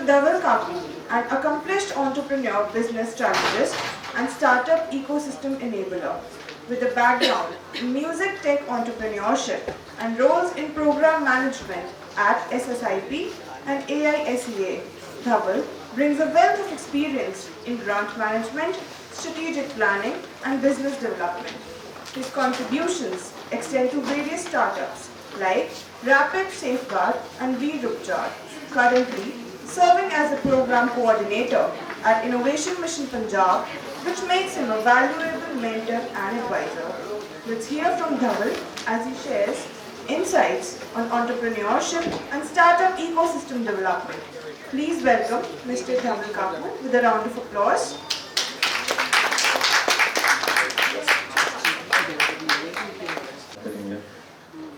Mr. Dhawal Kaku, an accomplished entrepreneur, business strategist, and startup ecosystem enabler, with a background in music tech entrepreneurship and roles in program management at SSIP and AISEA. Dhawal brings a wealth of experience in grant management, strategic planning, and business development. His contributions extend to various startups like Rapid Safeguard and B.Voc, currently serving as a program coordinator at Innovation Mission Punjab, which makes him a valuable mentor and advisor. Let's hear from Dhawal as he shares insights on entrepreneurship and startup ecosystem development. Please welcome Mr. Dhawal Kaku with a round of applause.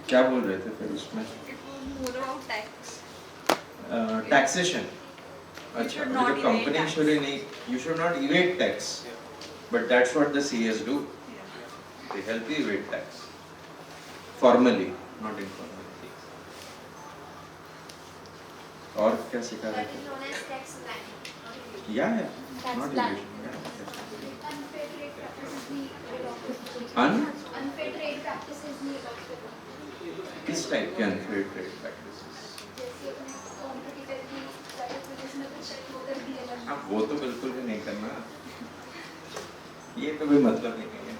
क्या बोल रहे थे फिर उसमें? Taxation. अच्छा, the company you should not evade tax, but that's what the CS do. They help you evade tax, formally, not informally. और क्या सिखा रहे थे? Yeah, not evasion. Unfair trade practices नहीं adopted. किस टाइप के unfair trade practices? हाँ, वो तो बिल्कुल भी नहीं करना। ये तो कोई मतलब ही नहीं है,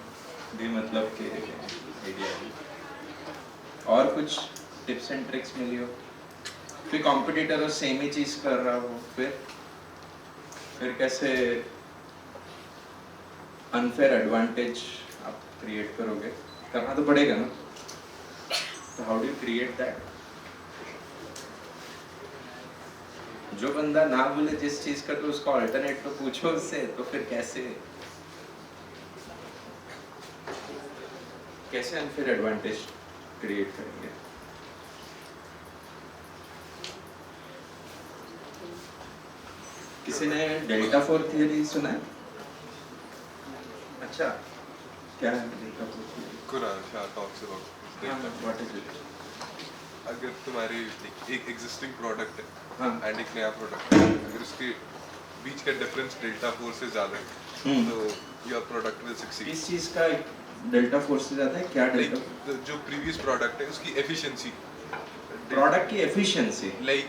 बेमतलब के आइडिया। और कुछ टिप्स एंड ट्रिक्स मिली हो? कोई कॉम्पिटिटर हो सेम ही चीज कर रहा हो, फिर कैसे अनफेयर एडवांटेज आप क्रिएट करोगे? करना तो पड़ेगा ना। तो how do you create that? जो बंदा ना बोले जिस चीज का, तो उसका अल्टरनेट तो पूछो उससे, तो फिर कैसे अनफेयर एडवांटेज क्रिएट करेंगे? किसी ने डेल्टा फोर थियरी सुना है? अच्छा, क्या है delta four theory? Talks about what is it? अगर तुम्हारी एक एग्जिस्टिंग प्रोडक्ट है हाँ, एंड एक नया प्रोडक्ट है, अगर उसके बीच का डिफरेंस डेल्टा 4 से ज्यादा है तो योर प्रोडक्ट विल सक्सीड। किस चीज का डेल्टा फोर से ज्यादा है? क्या डेल्टा? जो प्रीवियस प्रोडक्ट है उसकी एफिशिएंसी, प्रोडक्ट की efficiency, like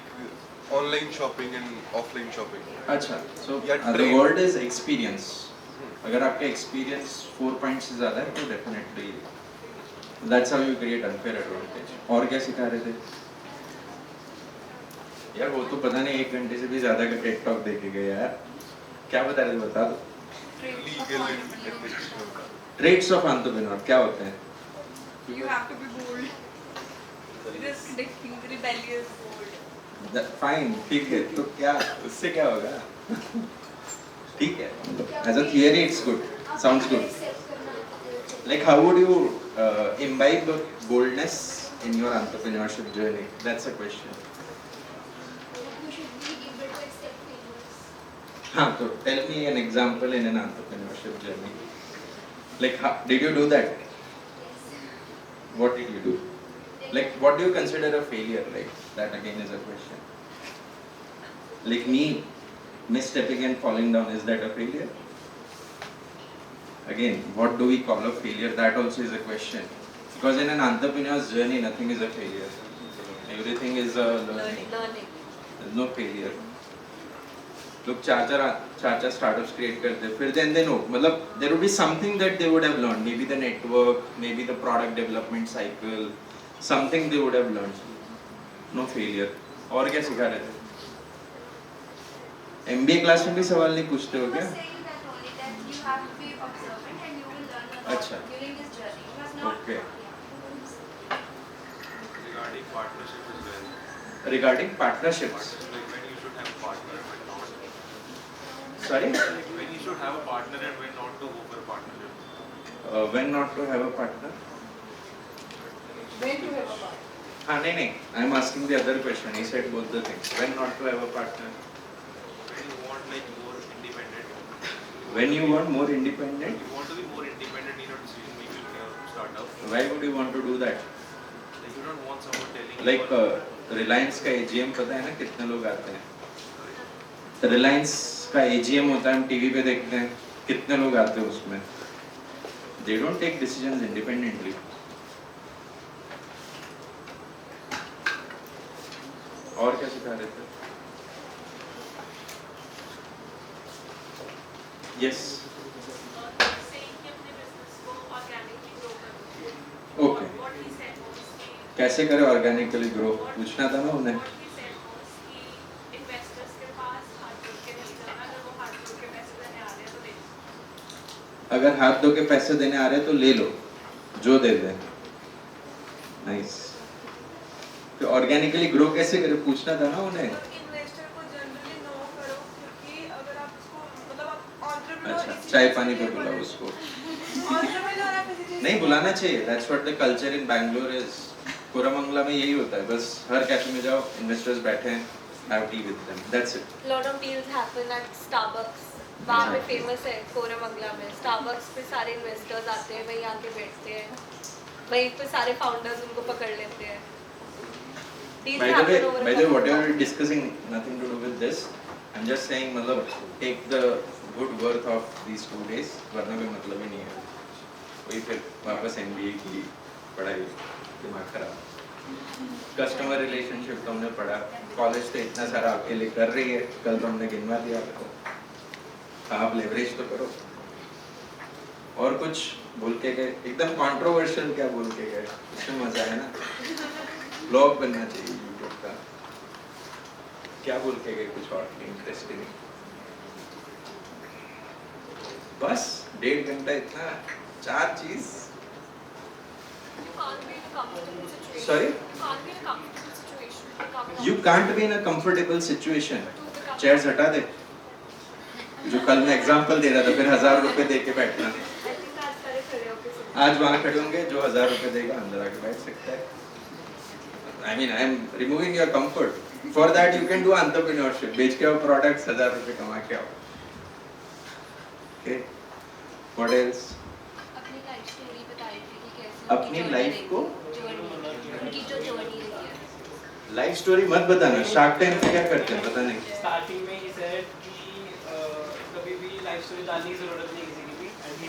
online shopping and offline shopping. अच्छा, so the word is experience. अगर आपका एक्सपीरियंस 4 पॉइंट से ज्यादा है तो definitely that's how you create unfair advantage. और क्या सिखा रहे थे यार? वो तो पता नहीं 1 घंटे से भी ज्यादा का टेड टॉक देके गए यार। क्या बता रहे थे, बता दो। ट्रेड्स ऑफ एंटरप्रेन्योर क्या होते हैं? You have to be bold, risk-taking, rebellious, bold. Fine, ठीक है। तो क्या उससे क्या होगा? ठीक है, as a theory it's good, sounds good. Like how would you imbibe boldness in your entrepreneurship journey? That's a question. You should be able to accept failures. हाँ, तो tell me an example in an entrepreneurship journey. Like, did you do that? Yes. What did you do? Like, what do you consider a failure? Like, that again is a question. Like me misstepping and falling down, is that a failure? Again, what do we call a failure? That also is a question. Because in an entrepreneur's journey, nothing is a failure. Everything is a learning. There's no failure. लोग चार startups create करते हैं, फिर then they know, मतलब there would be something that they would have learned. Maybe the network, maybe the product development cycle, something they would have learned. No failure. और क्या सिखा रहे थे? MBA क्लास में भी सवाल नहीं पूछते हो क्या? अच्छा, okay. Regarding partnership as well. Regarding partnerships. Like when you should have a partner and when not. Sorry? Like when you should have a partner and when not to go for a partnership. When not to have a partner? When to have a partner? हाँ, नहीं, I'm asking the other question. He said both the things. When not to have a partner? When you want like more independent. When you want more independent? You want to be more independent in your decision making in your startup. Why would you want to do that? Like you don't want someone telling Like you. Reliance का AGM पता है ना कितने लोग आते हैं? रिलायंस का AGM होता है, हम टीवी पे देखते हैं, कितने लोग आते हैं उसमें. They don't take decisions independently. और क्या सिखा रहे थे? Yes. Okay. कैसे करें ऑर्गेनिकली ग्रो? पूछना था ना उन्हें. अगर हाथ धो के पैसे देने आ रहे हैं तो ले लो, जो दे दे. नाइस. तो ऑर्गेनिकली ग्रो कैसे करें? पूछना था ना उन्हें. इन्वेस्टर को जनरली नो करो, क्योंकि अगर आप उसको मतलब आप entrepreneur अच्छा, इसी चाय चीज़ पानी के पे लिए बुलाओ बोलो। उसको. Entrepreneur आप इसी चीज़ नहीं के बुलाना लिए चाहिए. That's what the culture in Bangalore is. Koramangala में यही होता है. बस हर कैफे में जाओ, इन्वेस्टर्स बैठे हैं, have tea with them. That's it. lot of deals happen at Starbucks. वहाँ पे फेमस है कोरमंगला में. Starbucks पे सारे इन्वेस्टर्स आते हैं, वहीं आके बैठते हैं, वहीं पे सारे फाउंडर्स उनको पकड़ लेते हैं. Deals By the happen over a way, cup of whatever coffee. we're discussing, nothing to do with this. I'm just saying, मतलब take the good worth of these 2 days. वरना कोई मतलब ही नहीं है. वही फिर वापस MBA की पढ़ाई, दिमाग खराब. कस्टमर रिलेशनशिप तो हमने पढ़ा. कॉलेज तो इतना सारा आपके लिए कर रही है. कल तो हमने गिनवा दिया आपको. आप लेवरेज तो करो. और कुछ बोल के गए? एकदम कंट्रोवर्शियल क्या बोल के गए? इसमें मजा है ना. ब्लॉग बनना चाहिए यूट्यूब का. क्या बोल के गए? कुछ और इंटरेस्टिंग? बस 1.5 घंटा इतना 4 चीज. Sorry? You can't be in a comfortable situation. Chairs हटा दे. जो कल मैं एग्जांपल दे रहा था, फिर 1000 रुपए दे के बैठना. आज वहाँ खड़े होंगे, जो 1000 रुपए देगा अंदर आके बैठ सकता है. I mean, I am removing your comfort. For that you can do entrepreneurship. बेच के आओ products, 1000 रुपए कमा के आओ. Okay. What else? अपनी लाइफ स्टोरी बताई थी कि कैसे अपनी life को? उनकी जो जर्नी रही है. लाइफ स्टोरी मत बताना. शार्क टैंक पे क्या करते हैं पता नहीं. स्टार्टिंग में ही सेड कि कभी भी लाइफ स्टोरी डालने की जरूरत नहीं किसी की भी.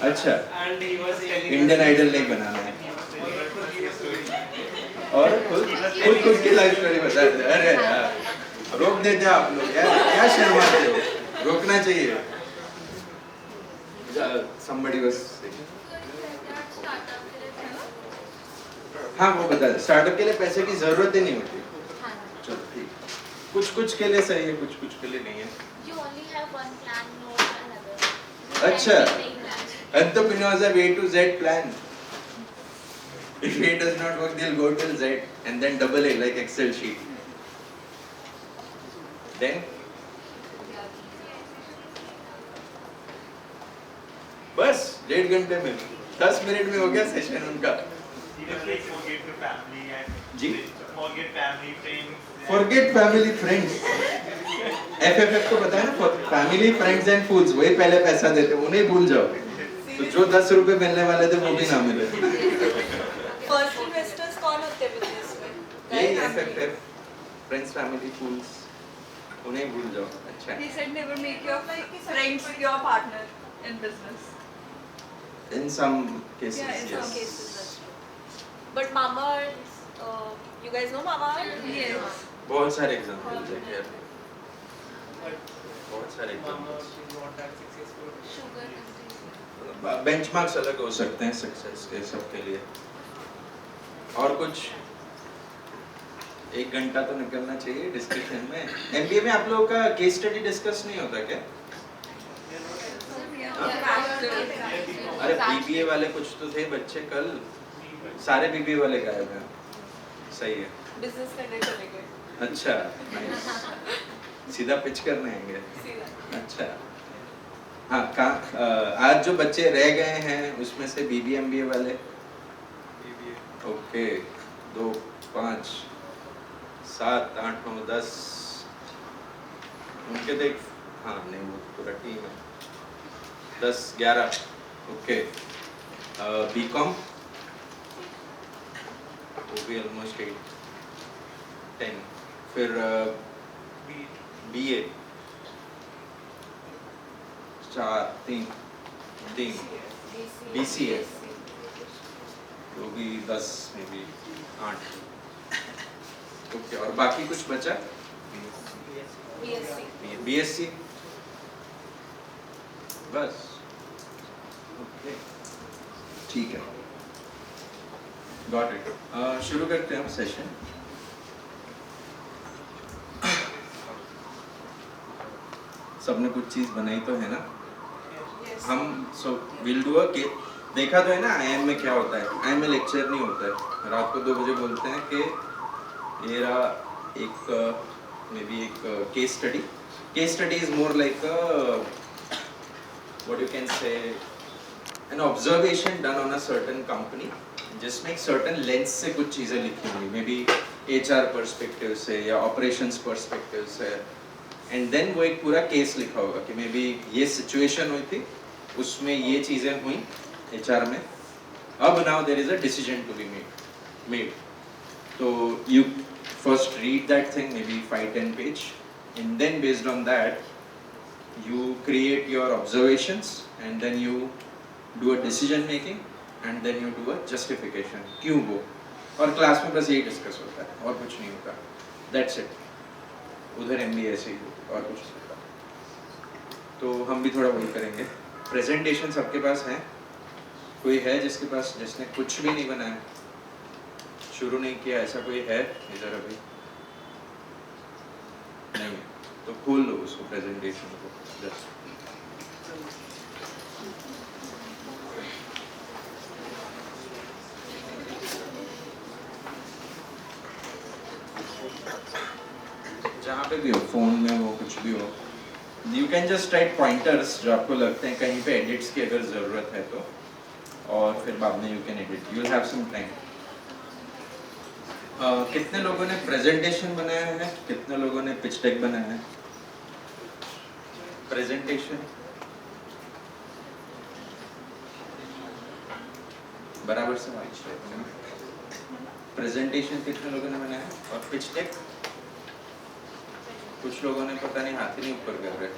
अच्छा. And he was Indian Idol नहीं बनाना है. और खुद की लाइफ स्टोरी बताते हैं. अरे यार, रोक देते आप लोग यार. क्या शर्माते हो? रोकना चाहिए. Somebody was हाँ वो बता दे. स्टार्टअप के लिए पैसे की जरूरत ही नहीं होती. चलो ठीक. कुछ के लिए सही है, कुछ के लिए नहीं है. You only have one plan, no another. अच्छा. Entrepreneurs have A to Z plan. If A does not work, they'll go till Z and then double A like Excel sheet. Then बस 1.5 घंटे में 10 मिनट में हो गया session उनका. Forget the family and ji? forget family, friends. Forget family, friends. FFF को पता है ना? Family, friends and fools. वही पहले पैसा देते, उन्हें भूल जाओ. तो जो 10 रुपए मिलने वाले थे वो भी ना मिले. फर्स्ट इन्वेस्टर्स कौन होते हैं बिजनेस में? यही FFF, friends, family, fools. उन्हें भूल जाओ. अच्छा. He said never make your friends your partner in business. In some cases, Yeah, in some yes. cases that's true. But Mama, you guys know Mama? Yes. बहुत सारे examples हैं यार. बहुत सारे Mama examples. is not that successful. Sugar consumption. Benchmarks अलग हो सकते हैं सक्सेस के सबके लिए. और कुछ 1 घंटा तो निकलना चाहिए डिस्कशन में. MBA में आप लोगों का केस स्टडी डिस्कस नहीं होता क्या? अरे BBA वाले कुछ तो थे बच्चे कल. सारे BBA वाले गायब हैं. सही है. बिजनेस करने चले गए. अच्छा. nice. सीधा पिच करने आएंगे. सीधा. अच्छा. हाँ आज जो बच्चे रह गए हैं उसमें से BBA MBA वाले. ओके. 2 5 7 8 9 10 उनके देख. हाँ नहीं वो पूरा टीम है. 10 11. ओके. B.Com वो भी ऑलमोस्ट 8 10. फिर BA 3 BCA तो भी 10 में भी 8 ओके और बाकी कुछ बचा BSc बस ओके ठीक है गॉट इट शुरू करते हैं सेशन सबने कुछ चीज बनाई तो है ना हम सो विल डू अ देखा तो है ना IIM में क्या होता है IIM में लेक्चर नहीं होता है रात को 2 बजे बोलते हैं कि ये रहा एक मे बी एक case study is more like what you can say an observation done on a certain company जिसमें एक सर्टेन लेंस से कुछ चीज़ें लिखी होंगी मे बी HR पर्सपेक्टिव से या ऑपरेशंस पर्सपेक्टिव से एंड देन वो एक पूरा केस लिखा होगा कि मे बी ये सिचुएशन हुई थी उसमें ये चीज़ें हुई HR में अब now there is a decision to be made तो you first read that thing maybe 5-10 page and then based on that you create your observations and then you do a decision making and then you do a justification क्यों वो और class में बस यही discuss होता है और कुछ नहीं होता that's it उधर MBA ऐसे ही और कुछ नहीं होता तो हम भी थोड़ा वही करेंगे प्रेजेंटेशन सबके पास है कोई है जिसके पास जिसने कुछ भी नहीं बनाया शुरू नहीं किया ऐसा कोई है इधर अभी नहीं तो खोल लो उसको प्रेजेंटेशन को जस्ट जहाँ पे भी हो फोन में हो कुछ भी हो you can just right pointers जो आपको लगते हैं कहीं पे एडिट्स की अगर ज़रूरत है तो और फिर बाद में you can edit you will have some time कितने लोगों ने प्रेजेंटेशन बनाया है कितने लोगों ने पिच डेक बनाया है प्रेजेंटेशन बराबर से प्रेजेंटेशन कितने लोगों ने बनाया है और पिच डेक कुछ लोगों ने पता नहीं हाथ ही नहीं ऊपर कर रहे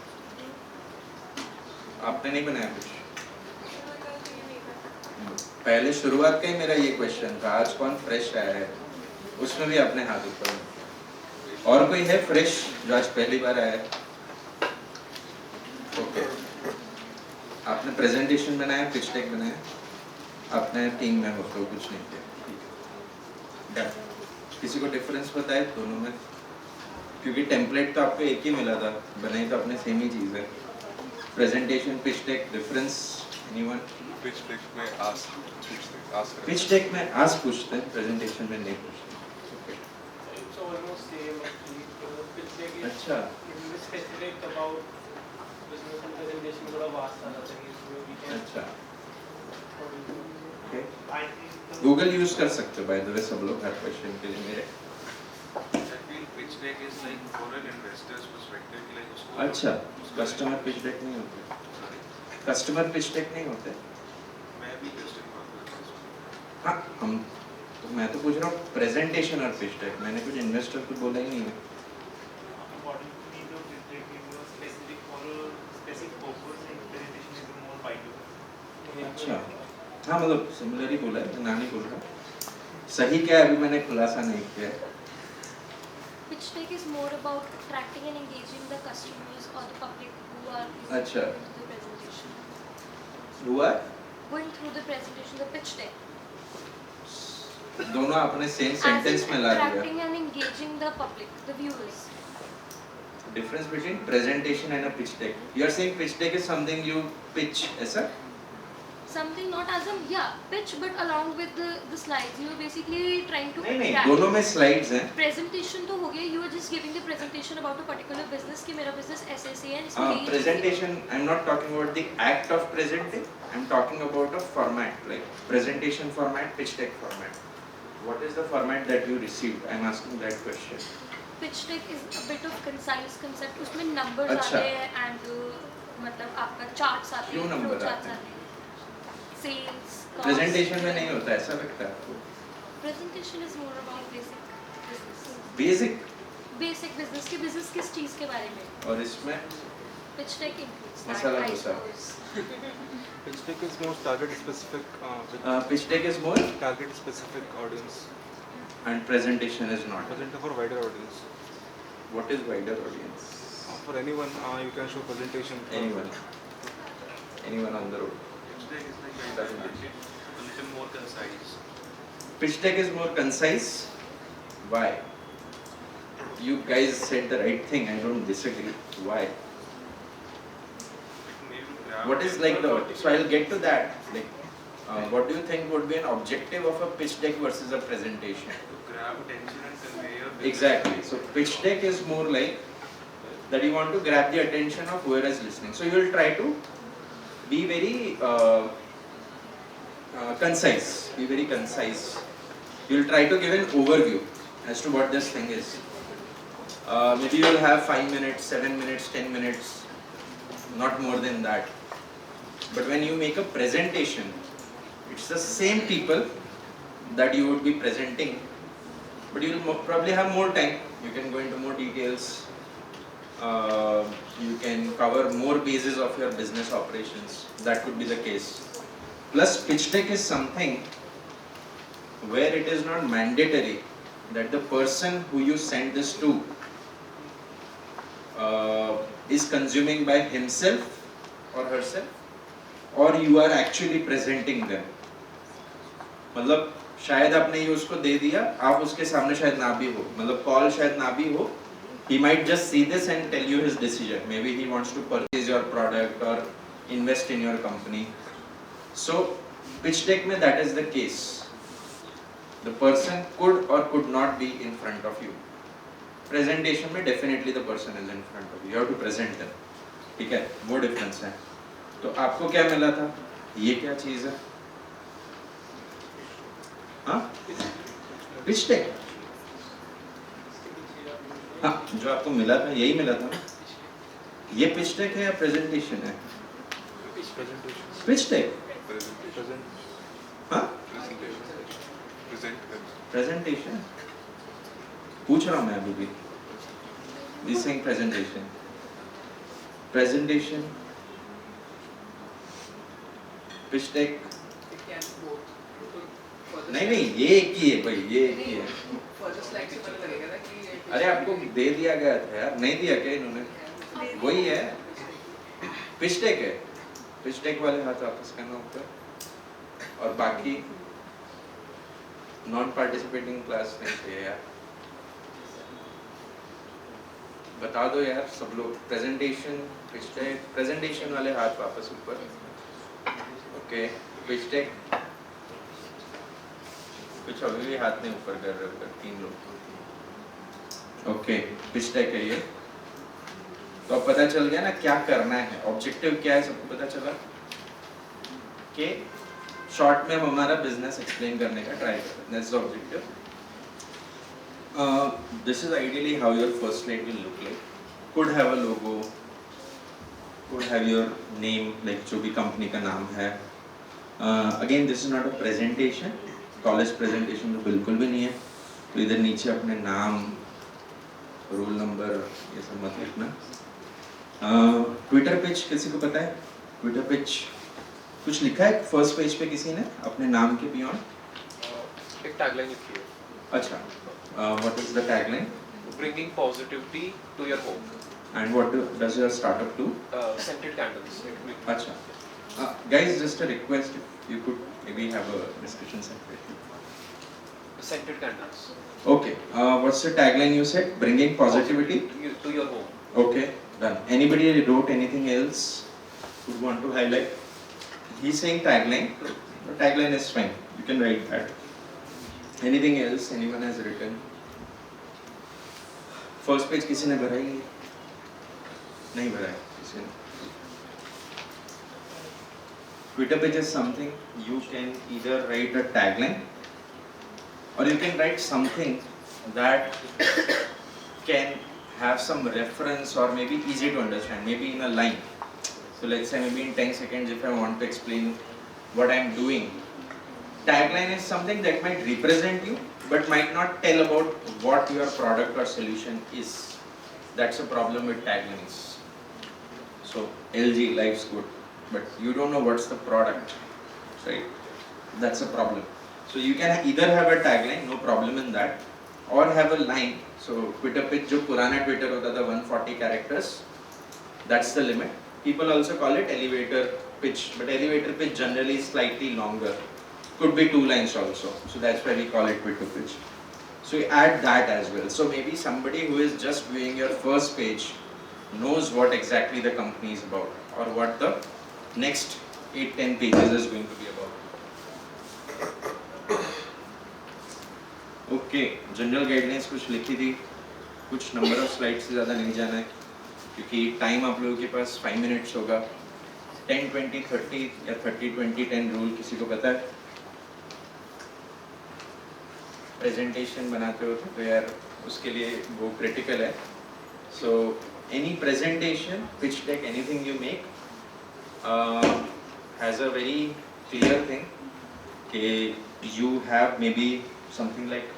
आपने नहीं बनाया कुछ पहले शुरुआत का ही मेरा ये क्वेश्चन था आज कौन फ्रेश आया है उसमें भी अपने हाथ ऊपर और कोई है फ्रेश जो आज पहली बार आया है ओके आपने प्रेजेंटेशन बनाया पिच डेक बनाया अपने टीम में हो तो कुछ नहीं किया किसी को डिफरेंस पता है दोनों में क्योंकि टेम्पलेट तो आपको एक ही मिला था बनाई तो अपने सेम ही चीज़ है presentation pitch deck difference anyone pitch deck में पिच डेक में आस्क पूछते हैं प्रेजेंटेशन में नहीं पूछते It's almost same actually. Pitch deck is अच्छा specific about business and presentation थोड़ा vast आ जाता है इसमें we can अच्छा ओके and गूगल यूज कर सकते हो बाय द वे सब लोग हर क्वेश्चन के लिए मेरे I feel pitch deck is like for an investor's perspective कि like उसको अच्छा कस्टमर पिच डेक नहीं होते कस्टमर पिच डेक नहीं होते मैं भी कस्टमर हाँ हम तो मैं तो पूछ रहा हूँ प्रेजेंटेशन और पिच डेक मैंने कुछ इन्वेस्टर को बोला ही नहीं है according to me, the pitch deck is specific for a specific purpose and presentation is more by अच्छा हाँ मतलब सिमिलर ही बोला है ना नहीं बोल रहा सही क्या है अभी मैंने खुलासा नहीं किया Pitch deck is more about attracting and engaging the customers or the public who are अच्छा going through the presentation. हुआ Going through the presentation, the pitch deck. दोनों आपने सेम As सेंटेंस in में ला दिया attracting and engaging the public, the viewers. difference between presentation and a pitch deck you are saying pitch deck is something you pitch ऐसा Something not as a pitch, but along with the slides. You are basically trying to नहीं नहीं attract. दोनों में slides हैं Presentation तो हो गया. You are just giving the presentation about a particular business कि मेरा business ऐसे ऐसे है. इसमें ये presentation I'm not talking about the act of presenting I'm talking about a format like presentation format pitch deck format what is the format that you received I'm asking that question pitch deck is a bit of concise concept. उसमें numbers अच्छा। आते हैं and मतलब आपका charts आते क्यों हैं, number flow charts आते हैं? आते हैं. Sales. costs. presentation में नहीं होता ऐसा लगता है आपको Presentation is more about basic business. basic Basic business कि business किस चीज़ के बारे में. और इसमें Pitch deck includes that, Masala I dosa. suppose. Pitch deck is more target specific Pitch deck is more target specific audience. and presentation is not. Presenter for wider audience. What is wider audience? For anyone, you can show presentation. Anyone. Anyone on the road. Pitch deck is like kind of a little more concise. Pitch deck is more concise. Why? You guys said the right thing. I don't disagree. Why? Maybe grab What is like the? So I'll get to that. Like, what do you think would be an objective of a pitch deck versus a presentation? to grab attention and convey your business. Exactly. So pitch deck is more like that you want to grab the attention of whoever is listening. So you will try to be very concise. Be very concise. You will try to give an overview as to what this thing is. Maybe you will have 5 minutes, 7 minutes, 10 minutes, not more than that. But when you make a presentation, it's the same people that you would be presenting, but you will probably have more time. You can go into more details. You can cover more bases of your business operations. That could be the case. Plus, pitch deck is something where it is not mandatory that the person who you send this to is consuming by himself or herself, or you are actually presenting them. मतलब शायद आपने ये उसको दे दिया, आप उसके सामने शायद ना भी हो, मतलब कॉल शायद ना भी हो. He might just see this and tell you his decision. Maybe he wants to purchase your product or invest in your company. So pitch deck में that is the case. The person could or could not be in front of you. Presentation में definitely the person is in front of you. You have to present them. ठीक है, वो difference है. तो आपको क्या मिला था? ये क्या चीज़ है? हाँ? pitch deck. हाँ, जो आपको मिला था यही मिला था. ये pitch deck है या presentation है? Pitch deck. हाँ? Presentation. पूछ रहा हूँ मैं अभी भी. This saying presentation. Presentation. Pitch deck. नहीं नहीं ये एक ही है भाई, ये एक ही है. अरे आपको दे दिया गया था यार, नहीं दिया क्या इन्होंने? वही है. Pitch deck है. Pitch deck वाले हाथ वापस करना ऊपर. और बाकी नॉन पार्टिसिपेटिंग क्लास नहीं थे यार. बता दो यार सब लोग. Presentation, pitch deck. प्रेजेंटेशन वाले हाथ वापस ऊपर. ओके. Pitch deck. कुछ अभी भी हाथ नहीं ऊपर कर रहे ऊपर. 3 लोग. ओके. पिच डेक है ये. तो अब पता चल गया ना क्या करना है. ऑब्जेक्टिव क्या है सबको पता चला कि शॉर्ट में हम हमारा बिजनेस एक्सप्लेन करने का ट्राई करें. That's the objective. This is ideally how your first slide will look like. Could have a logo, could have your name, like जो भी कंपनी का नाम है. Again, this is not a presentation. College presentation तो बिल्कुल भी नहीं है. तो इधर नीचे अपने नाम, रोल नंबर ये सब मत लिखना. ट्विटर पेज किसी को पता है? ट्विटर पेज कुछ लिखा है फर्स्ट पेज पे किसी ने अपने नाम के बियॉन्ड? एक टैगलाइन लिखी है. अच्छा. What is the tagline? Bringing positivity to your home. And what does your startup do? Scented candles. Acha. Guys, just a request, if you could maybe have a discussion separately. Scented candles. Okay. What's the tagline you said? Bringing positivity to your home. Okay, done. Anybody wrote anything else would want to highlight? He's saying tagline. The tagline is fine. You can write that. Anything else anyone has written? First page किसी ने भरा ही नहीं भरा है किसी ने. Twitter page is something you can either write a tagline or you can write something that can have some reference or maybe easy to understand, maybe in a line. So let's say maybe in 10 seconds if I want to explain what I am doing. Tagline is something that might represent you but might not tell about what your product or solution is. That's a problem with taglines. So LG, life's good, but you don't know what's the product, right? That's a problem. So you can either have a tagline, no problem in that, or have a line. So Twitter pitch, जो पुराना Twitter होता था 140 characters, that's the limit. People also call it elevator pitch, but elevator pitch generally is slightly longer. Could be 2 lines also. So that's why we call it Twitter pitch. So you add that as well. So maybe somebody who is just viewing your first page knows what exactly the company is about or what the next 8-10 pages is going to be about. Okay, general guidelines कुछ लिखी थी, कुछ number of slides से ज़्यादा नहीं जाना है, क्योंकि time आप लोगों के पास 5 minutes होगा. 10-20-30 या 30-20-10 rule किसी को पता है? Presentation बनाते हो तो यार उसके लिए वो critical है. So any presentation, pitch deck, anything you make has a very clear thing. कि you have maybe something like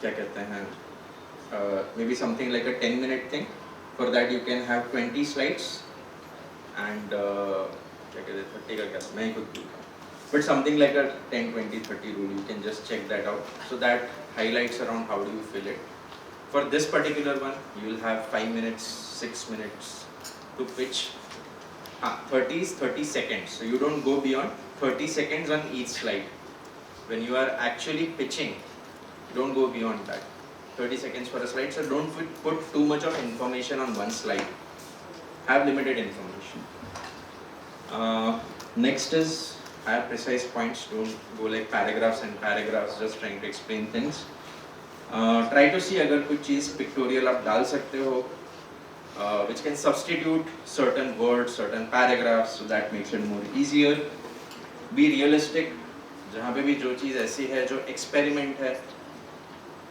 क्या कहते हैं maybe something like a 10-minute thing. For that you can have 20 slides and क्या कहते हैं 30 का क्या मैं ही खुद बोलता हूँ, but something like a 10-20-30 rule, you can just check that out. So that highlights around how do you fill it. For this particular one you will have 5 minutes, 6 minutes to pitch. 30 is 30 seconds, so you don't go beyond 30 seconds on each slide. When you are actually pitching, don't go beyond that. 30 seconds for a slide, so don't put too much of information on one slide. Have limited information. Next is have precise points, don't go like paragraphs and paragraphs just trying to explain things. Try to see अगर कुछ चीज़ pictorial आप डाल सकते हो, which can substitute certain words, certain paragraphs, so that makes it more easier. Be realistic. जहाँ पे भी जो चीज़ ऐसी है जो experiment है,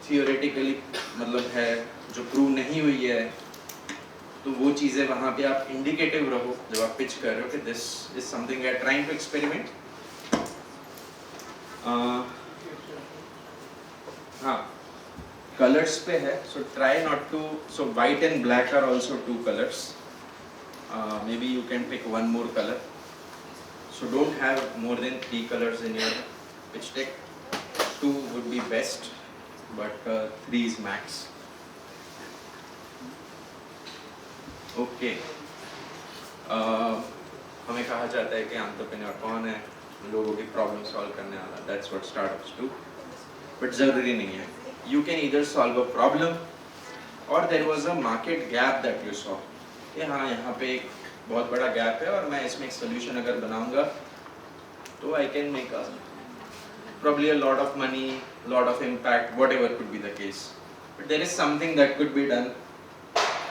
theoretically मतलब है जो prove नहीं हुई है, तो वो चीज़ें वहाँ पे आप indicative रहो जब आप pitch कर रहे हो कि this is something we are trying to experiment. हाँ, colors पे है, so try not to. So white and black are also 2 colors. Maybe you can pick one more color. So don't have more than 3 colors in your pitch deck. 2 would be best, but 3 is max. Okay. हमें कहा जाता है कि entrepreneur कौन है, लोगों की problem solve करने वाला. That's what startups do. But ज़रूरी नहीं है. You can either solve a problem or there was a market gap that you saw. कि हाँ यहाँ पे एक बहुत बड़ा गैप है और मैं इसमें एक सोल्यूशन अगर बनाऊंगा तो I can make a probably a lot of money, lot of impact, whatever could be the case. But there is something that could be done,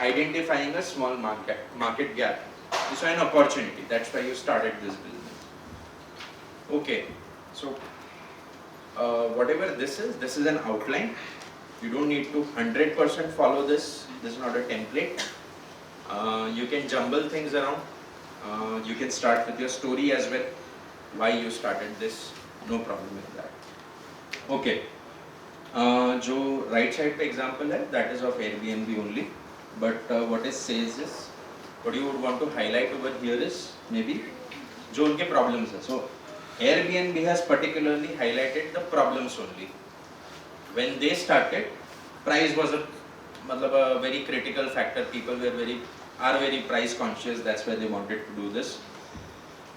identifying a small market gap. You saw an opportunity. That's why you started this business. Okay, so whatever this is an outline. You don't need to 100% follow this. This is not a template. You can jumble things around. You can start with your story as well. Why you started this, no problem with that. Okay. जो right side पे example है, that is of Airbnb only. But what it says is, what you would want to highlight over here is maybe जो उनके problems है. So Airbnb has particularly highlighted the problems only. When they started, price was a very critical factor. People are very price conscious. That's why they wanted to do this.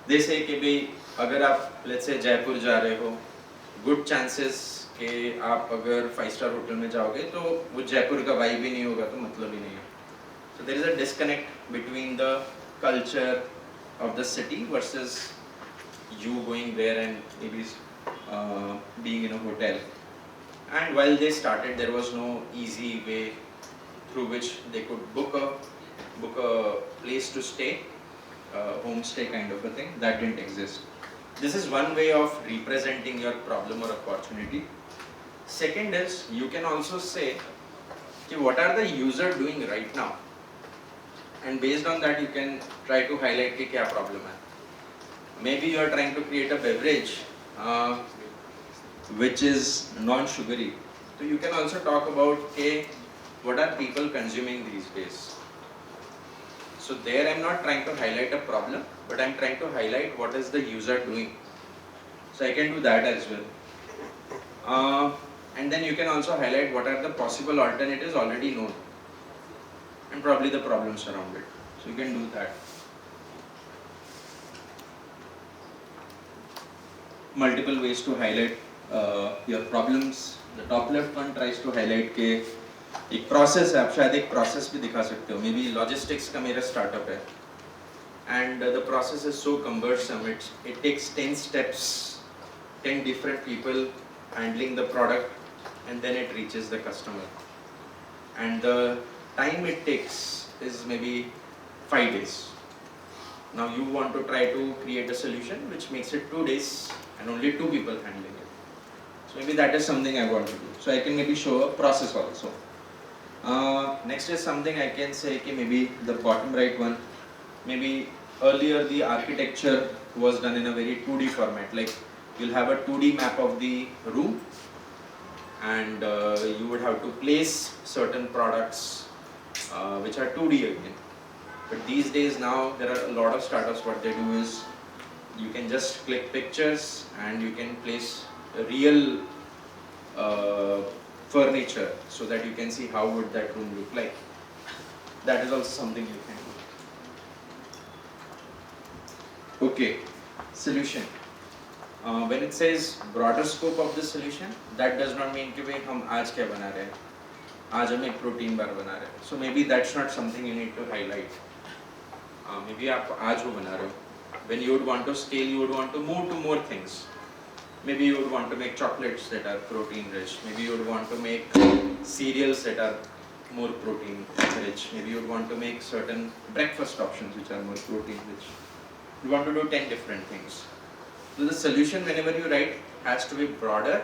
They say कि भाई अगर आप let's say Jaipur जा रहे हो, good chances कि आप अगर 5-star होटल में जाओगे तो वो जयपुर का vibe ही नहीं होगा तो मतलब ही नहीं है. So there is a disconnect between the culture of the city versus you going there and maybe being in a hotel. And while they started, there was no easy way through which they could book a place to stay, homestay kind of a thing. That didn't exist. This is one way of representing your problem or opportunity. Second is, you can also say, what are the user doing right now? And based on that, you can try to highlight what problem hai. Maybe you are trying to create a beverage which is non-sugary. So you can also talk about what are people consuming these days. So there I'm not trying to highlight a problem, but I'm trying to highlight what is the user doing. So I can do that as well. And then you can also highlight what are the possible alternatives already known and probably the problems around it. So you can do that. Multiple ways to highlight your problems. The top left one tries to highlight के एक process है, आप शायद एक process भी दिखा सकते हो. Maybe logistics का मेरा startup है, and the process is so cumbersome. It takes 10 steps, 10 different people handling the product, and then it reaches the customer. And the time it takes is maybe 5 days. Now you want to try to create a solution which makes it 2 days and only 2 people handling it. So maybe that is something I want to do. So I can maybe show a process also. Next is something I can say, okay, maybe the bottom right one, maybe earlier the architecture was done in a very 2D format, like you'll have a 2D map of the room, and you would have to place certain products which are 2D again. But these days now there are a lot of startups, what they do is you can just click pictures and you can place a real furniture so that you can see how would that room look like. That is also something you can do. Okay, solution. When it says broader scope of the solution, that does not mean कि भाई हम आज क्या बना रहे हैं, आज हम एक protein bar बना रहे हैं. So maybe that's not something you need to highlight. Maybe आप आज वो बना रहे हो. When you would want to scale, you would want to move to more things. Maybe you would want to make chocolates that are protein rich. Maybe you would want to make cereals that are more protein rich. Maybe you would want to make certain breakfast options which are more protein rich. You want to do 10 different things. So the solution, whenever you write, has to be broader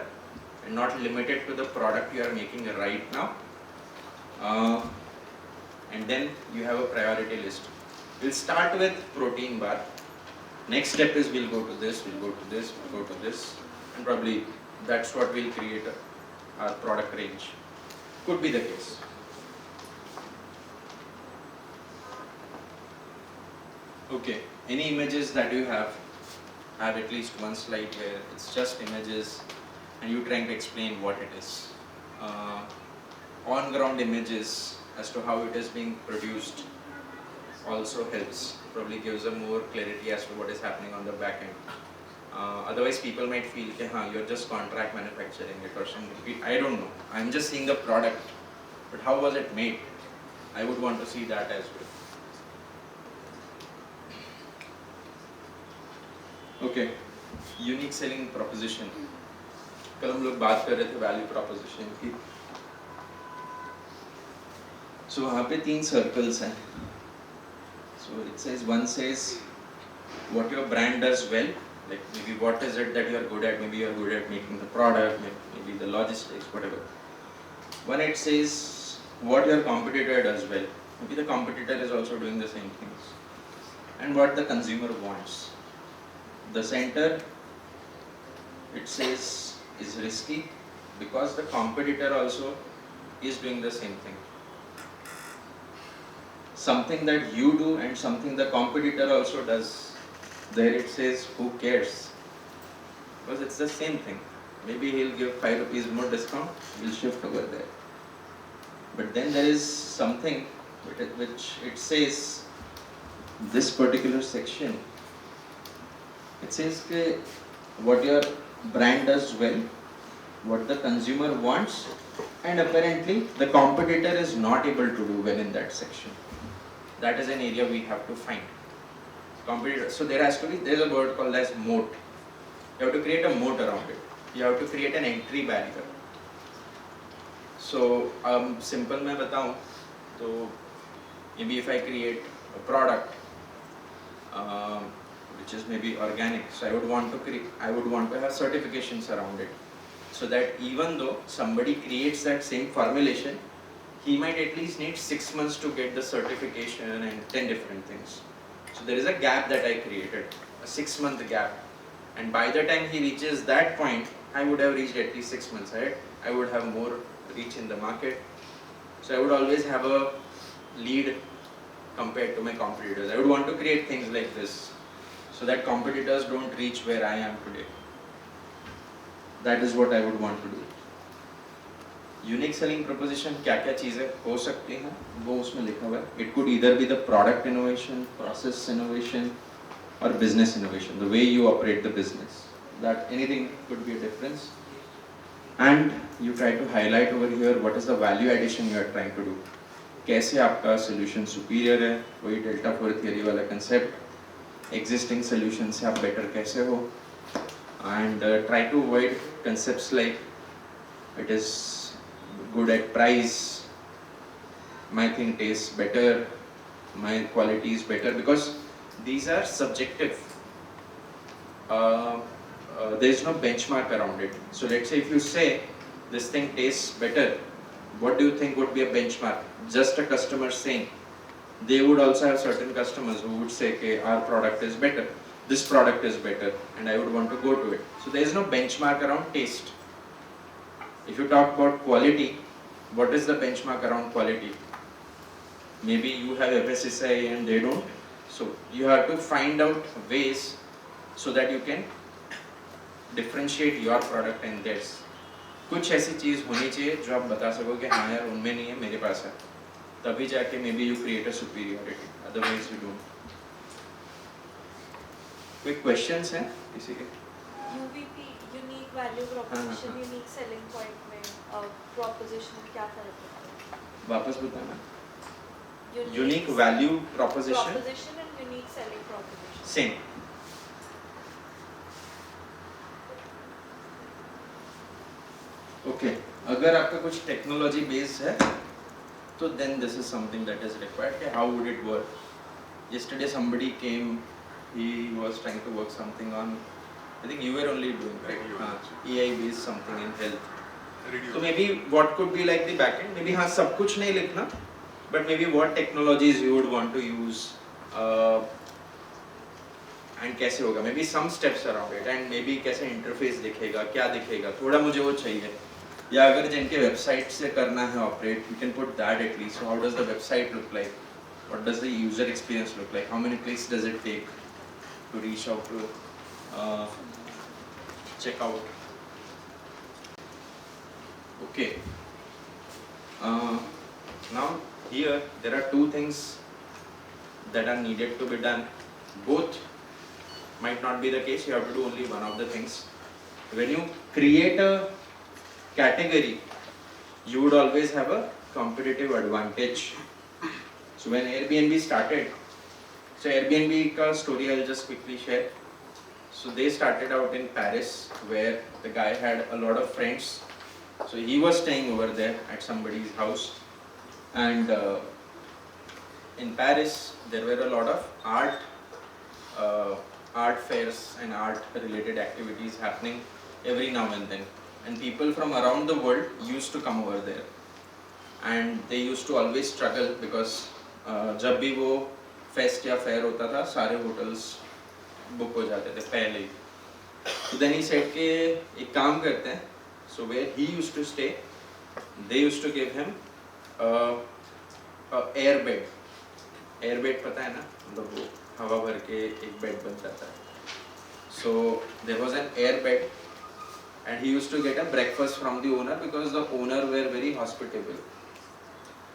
and not limited to the product you are making right now. And then you have a priority list. We'll start with protein bar. Next step is we'll go to this, we'll go to this, we'll go to this, and probably that's what will create our product range. Could be the case. Okay, any images that you have at least one slide where it's just images and you trying to explain what it is. On-ground images as to how it is being produced also helps, probably gives a more clarity as to what is happening on the back end. Otherwise people might feel that you're just contract manufacturing it or something. I don't know, I'm just seeing the product, but how was it made? I would want to see that as well. Okay, unique selling proposition. कल हम लोग बात कर रहे थे value proposition की. So वहाँ पे 3 circles हैं. So it says, one says what your brand does well, like maybe what is it that you are good at, maybe you are good at making the product, maybe the logistics, whatever. One, it says what your competitor does well, maybe the competitor is also doing the same things, and what the consumer wants. The center, it says, is risky because the competitor also is doing the same thing. Something that you do and something the competitor also does. There it says, who cares? Because it's the same thing. Maybe he'll give 5 rupees more discount, we'll shift over there. But then there is something which it says, this particular section, it says what your brand does well, what the consumer wants, and apparently the competitor is not able to do well in that section. That is an area we have to find. Competitor. So there is a word called as moat. You have to create a moat around it. You have to create an entry barrier. So simple मैं बताऊँ तो maybe if I create a product which is maybe organic, so I would want to have certifications around it, so that even though somebody creates that same formulation, he might at least need 6 months to get the certification and 10 different things. So there is a gap that I created, a 6-month gap, and by the time he reaches that point, I would have reached at least 6 months ahead. I would have more reach in the market. So I would always have a lead compared to my competitors. I would want to create things like this so that competitors don't reach where I am today. That is what I would want to do. Unique selling proposition क्या क्या चीज़ें हो सकती हैं वो उसमें लिखा हुआ है. It could either be the product innovation, process innovation और business innovation, the way you operate the business, that anything could be a difference. And you try to highlight over here what is the value addition you are trying to do. कैसे आपका solution superior है, वही delta 4 theory वाला concept, existing solution से आप better कैसे हो. And try to avoid concepts like it is good at price, my thing tastes better, my quality is better, because these are subjective. There is no benchmark around it. So let's say if you say this thing tastes better, what do you think would be a benchmark? Just a customer saying. They would also have certain customers who would say, okay, our product is better, this product is better, and I would want to go to it. So there is no benchmark around taste. If you talk about quality, what is the benchmark around quality? Maybe you have FSSAI and they don't. So you have to find out ways so that you can differentiate your product and theirs. कुछ ऐसी चीज़ होनी चाहिए जो आप बता सको कि हाँ यार उनमें नहीं है, मेरे पास है. तभी जाके maybe you create a superiority. Otherwise you don't. Quick questions हैं किसी के? UVP, unique value proposition, unique selling point में प्रोपोजिशन में क्या फर्क है? वापस बताना. Unique value proposition and unique selling proposition same. Okay, अगर आपका कुछ टेक्नोलॉजी बेस्ड है तो then this is something that is required. How would it work? Yesterday somebody came, he was trying to work something on, I think you were only doing right, AI based something in health. So maybe what could be like the backend, maybe हाँ सब कुछ नहीं लिखना, but maybe what technologies you would want to use and कैसे होगा, maybe some steps around it, and maybe कैसे interface दिखेगा, क्या दिखेगा, थोड़ा मुझे वो चाहिए. या अगर जिनके वेबसाइट से करना है operate, you can put that at least. So how does the website look like? What does the user experience look like? How many clicks does it take to reach out to check out? Okay. Now here there are two things that are needed to be done. Both might not be the case. You have to do only one of the things. When you create a category, you would always have a competitive advantage. So when Airbnb started, so Airbnb ka story I'll just quickly share. So they started out in Paris, where the guy had a lot of friends. So he was staying over there at somebody's house, and in Paris there were a lot of art fairs and art related activities happening every now and then, and people from around the world used to come over there, and they used to always struggle because जब भी वो fest या fair होता था सारे hotels book हो जाते थे पहले ही. तो देन ही सेड के एक काम करते हैं. So where he used to stay, they used to give him air bed. Air bed पता है ना, मतलब वो हवा भर के एक बेड बन जाता है. So there was an air bed and he used to get a breakfast from the owner because the owner were very hospitable.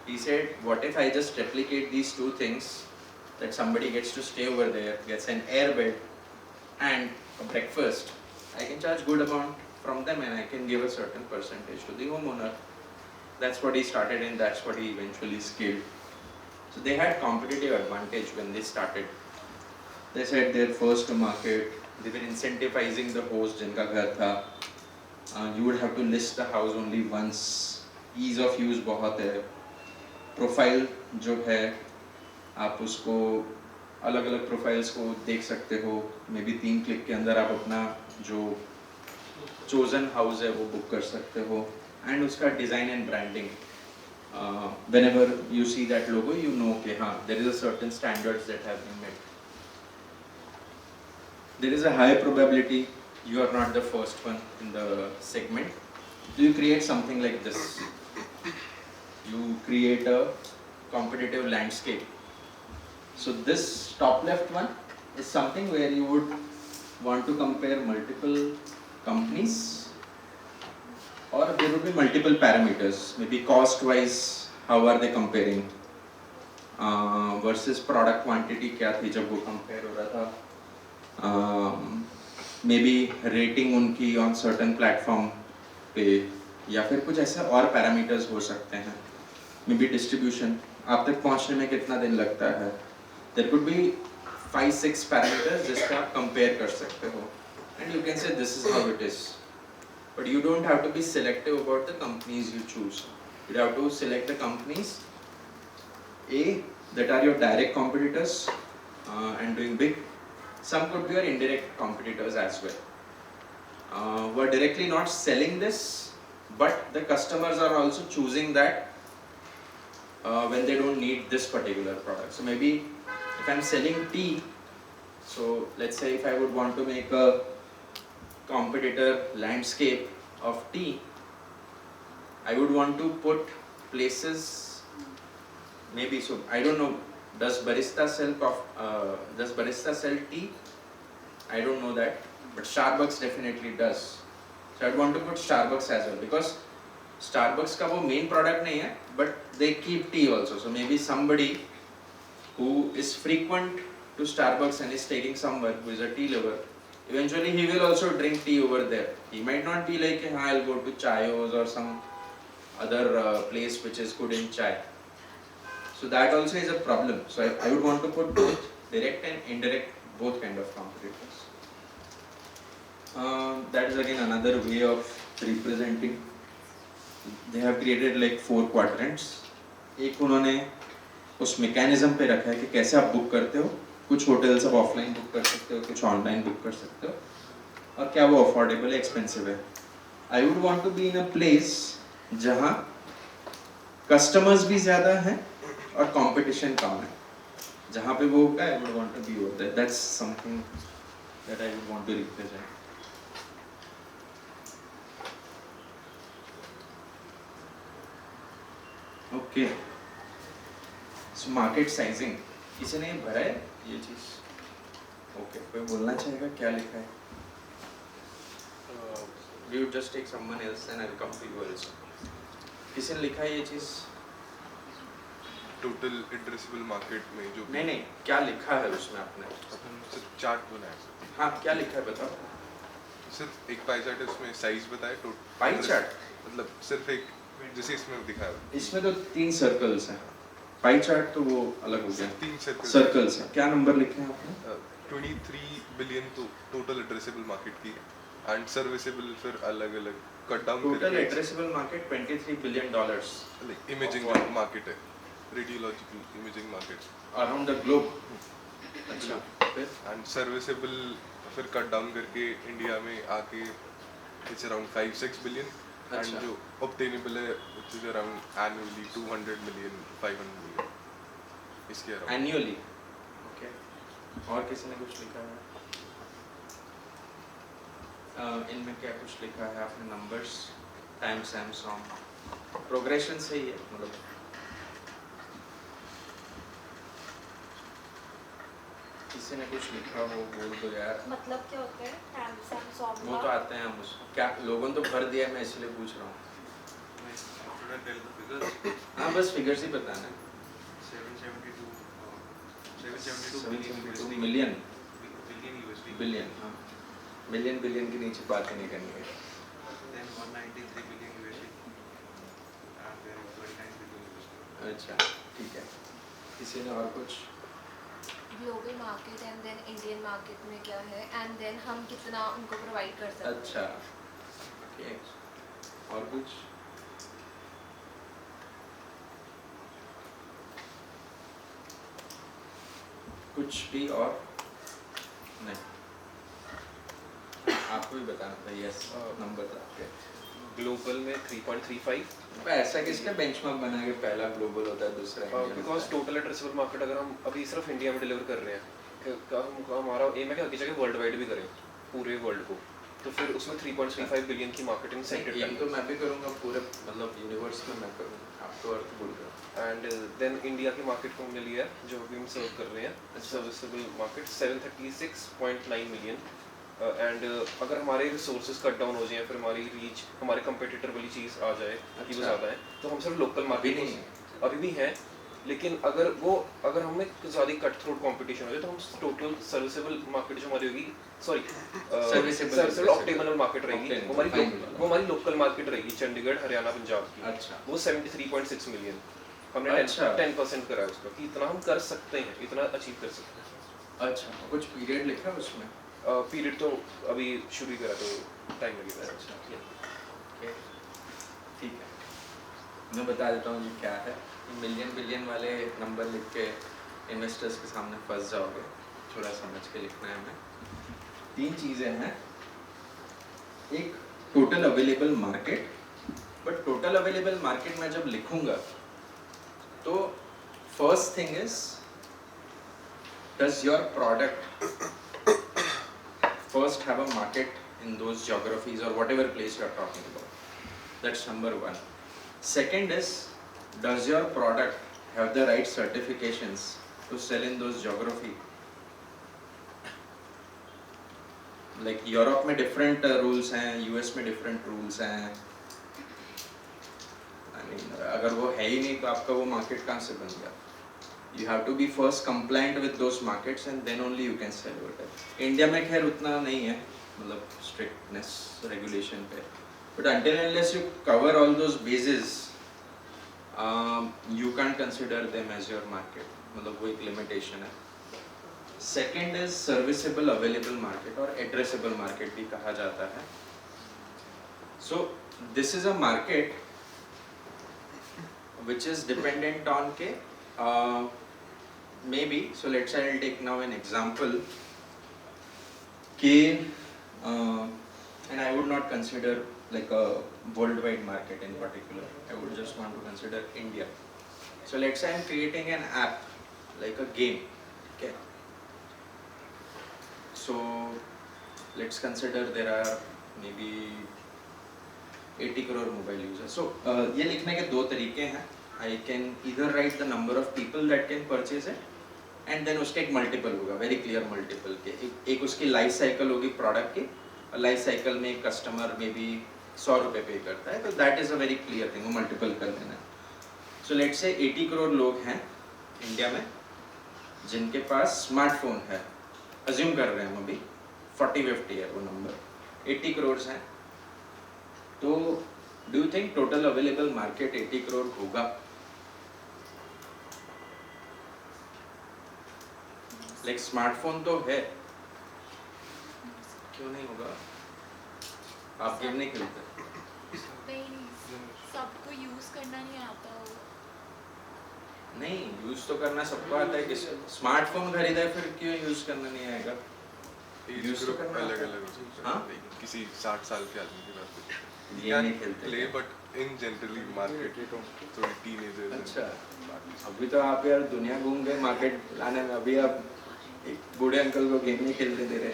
He said, what if I just replicate these two things, that somebody gets to stay over there, gets an air bed and a breakfast, I can charge good amount from them and I can give a certain percentage to the homeowner. That's what he started and that's what he eventually scaled. So they had competitive advantage when they started. They said they're first to market, they were incentivizing the host jinka ghar tha. You would have to list the house only once, ease of use बहुत है. Profile जो है आप उसको अलग अलग profiles को देख सकते हो. मे बी 3 क्लिक के अंदर आप अपना जो चोजन हाउस है वो बुक कर सकते हो. एंड उसका design and branding, whenever you see that logo you know कि हाँ there is a certain standards that have been met. There is a high probability you are not the first one in the segment. Do you create something like this? You create a competitive landscape So this top left one is something where you would want to compare multiple companies, or there would be multiple parameters, maybe cost wise how are they comparing, versus product quantity क्या थी जब वो compare हो रहा था, maybe rating उनकी on certain platform पे, या फिर कुछ ऐसे और parameters हो सकते हैं, maybe distribution, आप तक पहुंचने में कितना दिन लगता है, there could be 5-6 parameters जिसका आप compare कर सकते हो, and you can say this is how it is. But you don't have to be selective about the companies you choose. You have to select the companies A that are your direct competitors and doing big. Some could be your indirect competitors as well. Who are directly not selling this, but the customers are also choosing that when they don't need this particular product. So maybe if I'm selling tea, so let's say if I would want to make a competitor landscape of tea, I would want to put places, maybe, so I don't know, does barista sell tea? I don't know that, but Starbucks definitely does. So I'd want to put Starbucks as well, because Starbucks का वो main product नहीं है, but they keep tea also. So maybe somebody who is frequent to Starbucks and is taking someone who is a tea lover, eventually he will also drink tea over there. He might not be like, I'll go to Chayos or some other place which is good in chai. So that also is a problem. So I would want to put both direct and indirect, both kind of competitors. That is again another way of representing. They have created like 4 quadrants. एक उन्होंने उस mechanism पे रखा है कि कैसे आप book करते हो. कुछ hotels आप offline book कर सकते हो, कुछ online book कर सकते हो, और क्या वो affordable है, expensive है. I would want to be in a place जहाँ customers भी ज़्यादा हैं और competition कम है. जहाँ पे वो होगा, I would want to be over there. That's something that I would want to represent. Okay. So market sizing. किसी ने भरा है ये चीज? Okay. कोई बोलना चाहेगा क्या लिखा है? We would just take someone else and I'll come to you also. किसी ने लिखा है ये चीज? Total addressable market में जो नहीं क्या लिखा है उसमें आपने? सिर्फ चार्ट बनाया. हाँ क्या लिखा है बताओ? सिर्फ एक पाई चार्ट है, उसमें साइज बताया. Pie chart? मतलब सिर्फ एक जैसे इसमें दिखाया. इसमें तो 3 सर्कल्स हैं. पाई चार्ट तो वो अलग हो गया. 3 सर्कल्स हैं. क्या नंबर लिखे हैं आपने? 23 बिलियन तो टोटल एड्रेसेबल मार्केट की है, एंड सर्विसेबल फिर अलग-अलग कट डाउन करके. Total addressable market $23 billion. Like imaging market है, radiological imaging market around the globe. अच्छा. फिर एंड सर्विसेबल फिर कट डाउन करके इंडिया में आके इट्स अराउंड 5-6 बिलियन. एंड जो ऑब्टेनेबल है which is around annually 200 million 500 million इसके अराउंड एनुअली. ओके. और किसी ने कुछ लिखा है? इनमें क्या कुछ लिखा है आपने? नंबर्स, टाइम सैमसंग, प्रोग्रेशन सही है मतलब. किसी ने कुछ लिखा हो बोल दो यार. मतलब क्या होता है टाइम सैमसंग? वो तो आते हैं हम उसको. क्या लोगों ने तो भर दिया, मैं इसलिए पूछ रहा हूँ. हाँ बस फिगर्स ही बताना है. 772 मिलियन. बिलियन. हाँ मिलियन बिलियन के नीचे बात नहीं करनी है. अच्छा ठीक है. किसी ने और कुछ? Global market and then Indian market में क्या है, एंड देन हम कितना उनको प्रोवाइड कर सकते हैं. अच्छा. ओके. और कुछ? कुछ भी और नहीं? आपको भी बताना था. यस नंबर था आपके. ग्लोबल में 3.35. ऐसा किसका बेंचमार्क बना के पहला ग्लोबल होता है दूसरा India? Because total addressable market अगर हम अभी सिर्फ इंडिया में डिलीवर कर रहे हैं, हमारा एम है कि आगे जाके वर्ल्ड वाइड भी करें, पूरे वर्ल्ड को. तो फिर उसमें 3.35 बिलियन की मार्केट इन सेंटेड ये तो मैं भी करूँगा पूरे मतलब यूनिवर्स में मैं करूँगा, आप तो अर्थ बोल रहे हो। एंड देन इंडिया की मार्केट को हमने लिया है जो अभी हम सर्व कर रहे हैं, सर्विसेबल मार्केट 736.9 मिलियन। एंड अगर हमारे रिसोर्सेज कट डाउन हो जाए, फिर हमारी रीच हमारे कंपेटिटर वाली चीज़ आ जाए कि वो ज़्यादा है, तो हम सिर्फ लोकल मार्केट नहीं अभी भी है, लेकिन अगर हमें ज़्यादा कट थ्रोट कंपटीशन हो जाए तो हम टोटल सर्विसेबल मार्केट जो हमारी होगी, सॉरी सर्विसेबल ऑप्टिमल मार्केट रहेगी, वो हमारी लोकल मार्केट रहेगी चंडीगढ़, हरियाणा, पंजाब की। अच्छा, वो 73.6 मिलियन हमने 10% करा है उसका, कि इतना हम कर सकते हैं, इतना अचीव कर सकते हैं। अच्छा, कुछ पीरियड लिखा है उसमें? पीरियड तो अभी शुरू ही करा तो टाइम लगेगा। अच्छा, ठीक है, मैं बता देता हूँ ये क्या है। मिलियन बिलियन वाले नंबर लिख के इन्वेस्टर्स के सामने फंस जाओगे, थोड़ा समझ के लिखना है हमें। 3 चीज़ें हैं, एक total available market, but total available market में जब लिखूंगा तो first thing is does your product first have a market in those geographies or whatever place you are talking about. That's number 1. Second is, does your product have the right certifications to sell in those geography? Like Europe में different rules हैं, US में different rules हैं. I mean, अगर वो है ही नहीं तो आपका वो market कहाँ से बन गया? You have to be first compliant with those markets and then only you can sell over there. India में खैर उतना नहीं है, मतलब strictness regulation पे. But until unless you cover all those bases, you can't consider them as your market. मतलब वो एक limitation है. Second is serviceable available market और addressable market भी कहा जाता है. So this is a market which is dependent on के maybe, so let's say I'll take now an example and I would not consider like a worldwide market in particular, I would just want to consider India. So let's say I'm creating an app like a game, okay, so let's consider there are maybe 80 crore mobile users. So ये लिखने के 2 तरीके हैं. I can either write the number of people that can purchase it and then उसका एक multiple होगा, very clear multiple के. एक उसकी लाइफ साइकिल होगी प्रोडक्ट की, लाइफ साइकिल में कस्टमर मे बी 100 रुपये पे करता है, तो that is a very clear thing, वो मल्टीपल कर लेना है. सो लेट्स से 80 करोड़ लोग हैं इंडिया में जिनके पास स्मार्टफोन है, अज्यूम कर रहे हैं हम अभी 40-50 है वो नंबर, 80 करोड़ हैं, तो do you think total available market 80 crore होगा? लाइक स्मार्टफोन तो है, क्यों नहीं होगा? आप गेम नहीं खेलते? नहीं, सबको यूज करना नहीं आता हो. नहीं, यूज तो करना सबको आता है. किस स्मार्टफोन खरीदा है फिर क्यों यूज करना नहीं आएगा? यूज तो करना अलग-अलग हो सकता है. हाँ? किसी 60 साल के आदमी के पास ये नहीं खेलते play, but in generally market थोड़ी टीनेजर्स. अच्छा, अभी तो आप यार दुनिया घूम गए मार्केट लाने में, अभी आप एक बूढ़े अंकल को गेम नहीं खेलने दे रहे.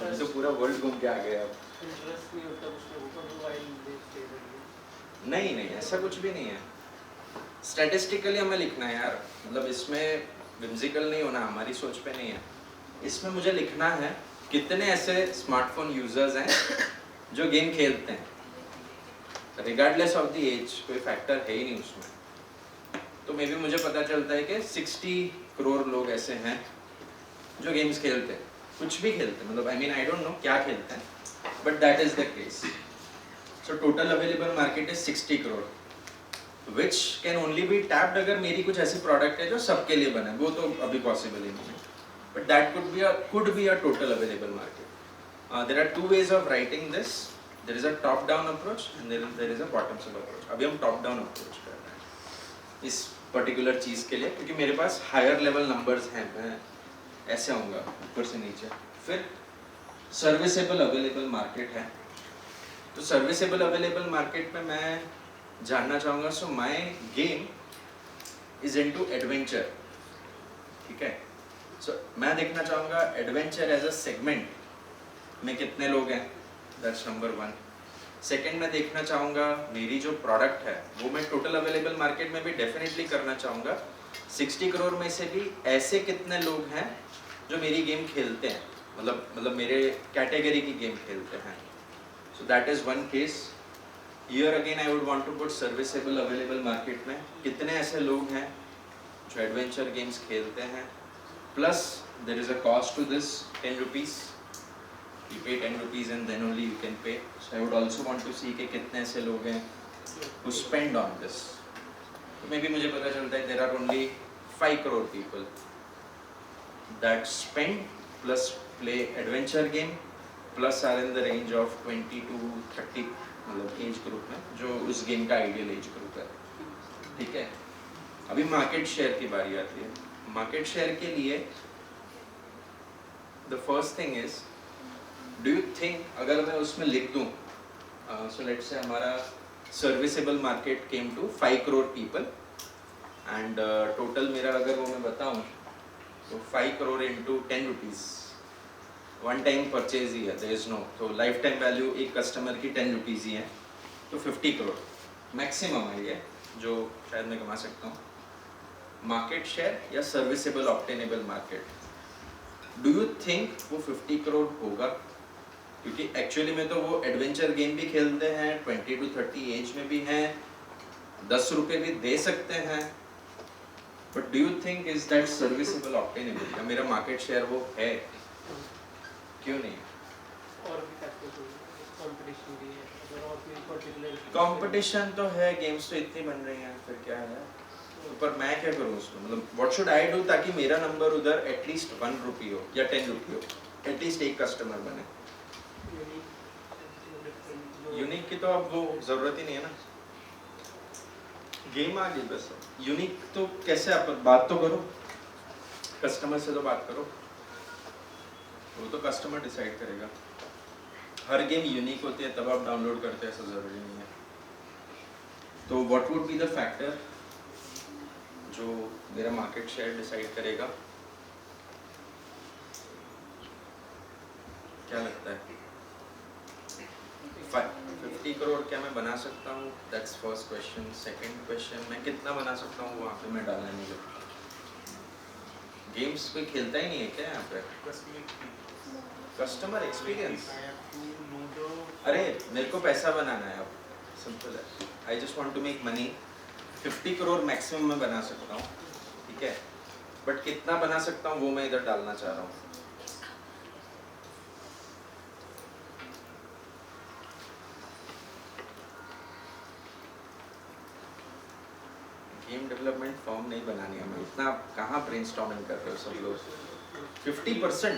अभी तो पूरा वर्ल्ड घूम के आ गए आप. इंटरेस्ट नहीं होता उसमें, वो तो मोबाइल देखते हैं. नहीं, ऐसा कुछ भी नहीं है. स्टैटिस्टिकली हमें लिखना है यार, मतलब इसमें विम्सिकल नहीं होना, हमारी सोच पे नहीं है. इसमें मुझे लिखना है कितने ऐसे स्मार्टफोन यूजर्स हैं जो गेम खेलते हैं, रिगार्डलेस ऑफ द एज, कोई फैक्टर है ही नहीं उसमें. तो मे बी मुझे पता चलता है कि 60 करोड़ लोग ऐसे हैं जो गेम्स खेलते हैं, कुछ भी खेलते हैं, मतलब I mean I don't know क्या खेलते हैं, but that is the case. So total available market is 60 crore which can only be tapped अगर मेरी कुछ ऐसी प्रोडक्ट है जो सबके लिए बने, वो तो अभी पॉसिबल ही नहीं है, but that could be a total available market. There are 2 ways of writing this. There is a top down approach and there is a bottoms up approach. अभी हम top down approach कर रहे हैं इस particular चीज़ के लिए, क्योंकि मेरे पास हायर लेवल नंबर्स हैं, मैं ऐसे आऊँगा ऊपर से नीचे. फिर सर्विसेबल अवेलेबल मार्केट है, तो सर्विसेबल अवेलेबल मार्केट में मैं जानना चाहूँगा, so my game is into adventure, ठीक है. सो मैं देखना चाहूँगा एडवेंचर एज अ सेगमेंट में कितने लोग हैं, दैट्स नंबर 1. सेकेंड मैं देखना चाहूँगा मेरी जो प्रोडक्ट है वो मैं टोटल अवेलेबल मार्केट में भी डेफिनेटली करना चाहूँगा 60 करोड़ में से भी ऐसे कितने लोग हैं जो मेरी गेम खेलते हैं, मतलब मेरे कैटेगरी की गेम खेलते हैं. So that is one case. Here again I would want to put serviceable available market में कितने ऐसे लोग हैं जो एडवेंचर गेम्स खेलते हैं, plus there is a cost to this 10 rupees. You pay 10 rupees and then only you can pay. So I would also want to see कि कितने ऐसे लोग हैं who spend on this. तो maybe मुझे पता चलता है there are only 5 crore people that spend plus play adventure game plus are in the range of 20 to 30 मतलब एज ग्रुप में जो उस गेम का आइडियल एज ग्रुप है. ठीक है, अभी मार्केट शेयर की बारी आती है. मार्केट शेयर के लिए the first thing is do you think अगर मैं उसमें लिख दूँ सो लेट्स से हमारा serviceable market came to 5 crore people and total मेरा अगर वो मैं बताऊँ तो 5 crore into 10 rupees one time purchase ही है, देयर इज नो. तो लाइफ टाइम वैल्यू एक कस्टमर की 10 रुपीज़ ही है, तो 50 करोड़ मैक्सिमम है ये जो शायद मैं कमा सकता हूँ. मार्केट शेयर या serviceable obtainable market, do you think वो 50 करोड़ होगा? क्योंकि एक्चुअली में तो वो एडवेंचर गेम भी खेलते हैं, 20 to 30 एज में भी हैं, 10 रुपये भी दे सकते हैं, but do you think is that serviceable obtainable? या मेरा मार्केट शेयर वो है, क्यों नहीं? और भी कंपटीशन भी है, अगर और कोई पर्टिकुलर कंपटीशन तो है, गेम्स तो इतनी बन रही हैं, फिर क्या है. पर मैं क्या करूँ उसमें, मतलब व्हाट शुड आई डू ताकि मेरा नंबर उधर एटलीस्ट 1 रुपी हो या 10 रुपी हो, एटलीस्ट एक कस्टमर बने. यूनिक की तो अब वो जरूरत ही नहीं है ना, गेम आ गई बस. यूनिक तो कैसे आप बात तो करो, कस्टमर से तो बात करो, वो तो कस्टमर डिसाइड करेगा. हर गेम यूनिक होती है तब आप डाउनलोड करते हैं, ऐसा जरूरी नहीं है. तो what would be the factor जो मेरा मार्केट शेयर डिसाइड करेगा? क्या लगता है? 50 करोड़ क्या मैं बना सकता हूँ? That's first question. Second question, मैं कितना बना सकता हूँ वहाँ पे मैं डालने नहीं लगता. गेम्स कोई खेलता ही नहीं है क्या यहाँ पे? Customer experience. अरे मेरे को पैसा बनाना है, अब सिंपल है. I just want to make money. 50 crore maximum मैं बना सकता हूँ, ठीक है, बट कितना बना सकता हूँ वो मैं इधर डालना चाह रहा हूँ. गेम डेवलपमेंट फॉर्म नहीं बनानी है हमें, इतना कहाँ ब्रेनस्टॉर्मिंग कर रहे हो सब लोग. 50%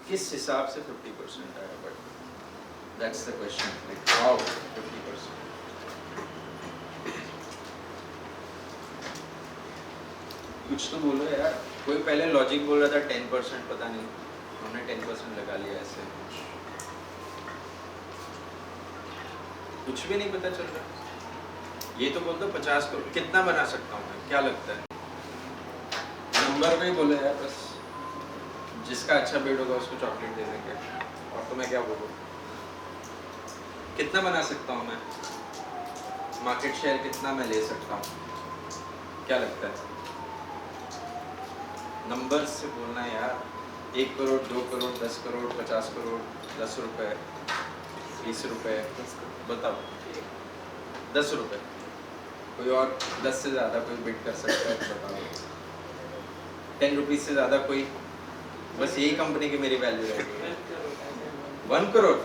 किस हिसाब से 50% आया? But that's the question. Like how 50%? कुछ तो बोलो यार. कोई पहले लॉजिक बोल रहा था 10%, पता नहीं उन्होंने 10% लगा लिया. ऐसे कुछ भी नहीं पता चल रहा. ये तो बोल दो 50 करोड़ कितना बना सकता हूँ मैं, क्या लगता है? नंबर पे ही बोलो यार बस. जिसका अच्छा बिड होगा उसको चॉकलेट दे देंगे, और तो मैं क्या बोलूँ. कितना बना सकता हूँ मैं? मार्केट शेयर कितना मैं ले सकता हूँ, क्या लगता है? नंबर से बोलना यार. 1 करोड़, 2 करोड़, 10 करोड़, 50 करोड़, 10 रुपये, 20 रुपये, बताओ. 10 रुपये. कोई और 10 से ज़्यादा कोई बिड कर सकता है तो बताओ. 10 रुपीज़ से ज़्यादा कोई? बस यही कंपनी की मेरी वैल्यू रहेगी. 1 करोड़?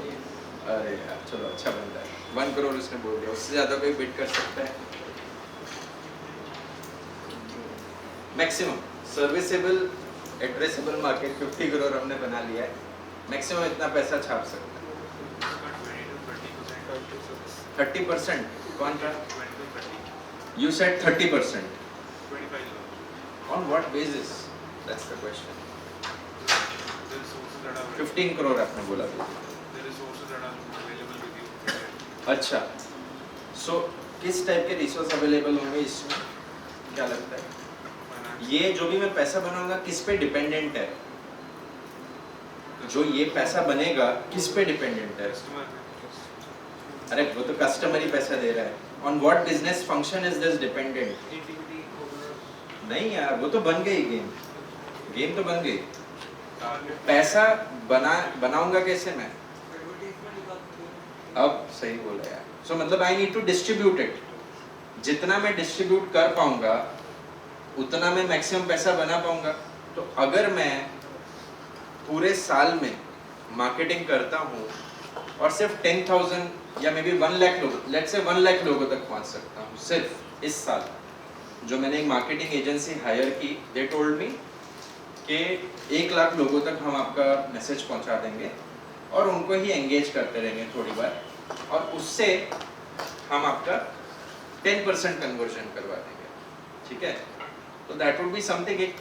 अरे यार चलो अच्छा बनता है. 1 करोड़ उसने बोल दिया, उससे ज़्यादा कोई बिड कर सकता है? Maximum serviceable addressable market 50 crore हमने बना लिया है. मैक्सिमम इतना पैसा छाप सकता है. 30%? कौन था? You said 30%. 25. On what basis? That's the question. 15 crore आपने बोला. अच्छा, so किस टाइप के रिसोर्स अवेलेबल होंगे इसमें, क्या लगता है? ये जो भी मैं पैसा बनाऊंगा किस पे डिपेंडेंट है? जो ये पैसा बनेगा किस पे डिपेंडेंट है? अरे वो तो कस्टमर ही पैसा दे रहा है. On what business function is this dependent? नहीं यार, वो तो बन गई गेम. गेम तो बन गई. पैसा बनाऊंगा कैसे मैं? अब सही बोला यार. सो मतलब I need to distribute it. जितना मैं डिस्ट्रीब्यूट कर पाऊंगा उतना मैं मैक्सिमम पैसा बना पाऊंगा. तो अगर मैं पूरे साल में मार्केटिंग करता हूँ और सिर्फ 10,000 या मे बी 1 लाख लोग, लेट्स से 1 लाख लोगों तक पहुँच सकता हूँ सिर्फ इस साल. जो मैंने एक मार्केटिंग एजेंसी हायर की, दे टोल्ड मी कि 1 लाख लोगों तक हम आपका मैसेज पहुँचा देंगे और उनको ही एंगेज करते रहेंगे थोड़ी बार, और उससे हम आपका 10% कन्वर्जन करवा देंगे. ठीक है? तो दैट वुड बी समथिंग. एक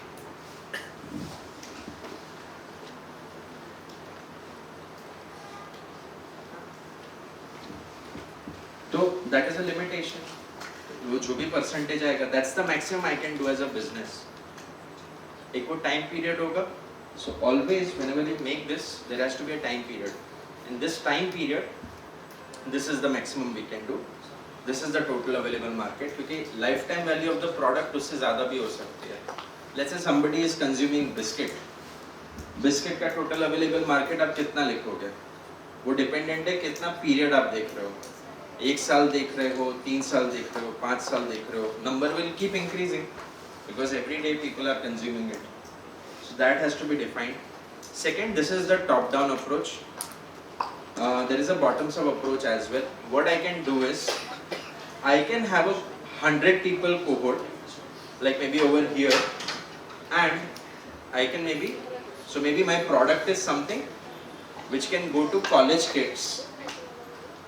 तो दैट इज अ लिमिटेशन. वो जो भी परसेंटेज आएगा, that's the maximum I can do as a business. एक वो टाइम पीरियड होगा. So always whenever you make this, there has to be a time period. In this time period, this is the maximum we can do. This is the total available market. क्योंकि life time value of the product उससे ज़्यादा भी हो सकती है. Let's say somebody is consuming biscuit. Biscuit का total available market आप कितना लिखोगे? वो डिपेंडेंट है कितना पीरियड आप देख रहे हो. 1 साल देख रहे हो, 3 साल देख रहे हो, 5 साल देख रहे हो. Number will keep increasing because every day people are consuming it. So that has to be defined. Second, this is the top down approach. There is a bottoms up approach as well. What I can do is I can have a 100 people cohort, like maybe over here, and I can maybe my product is something which can go to college kids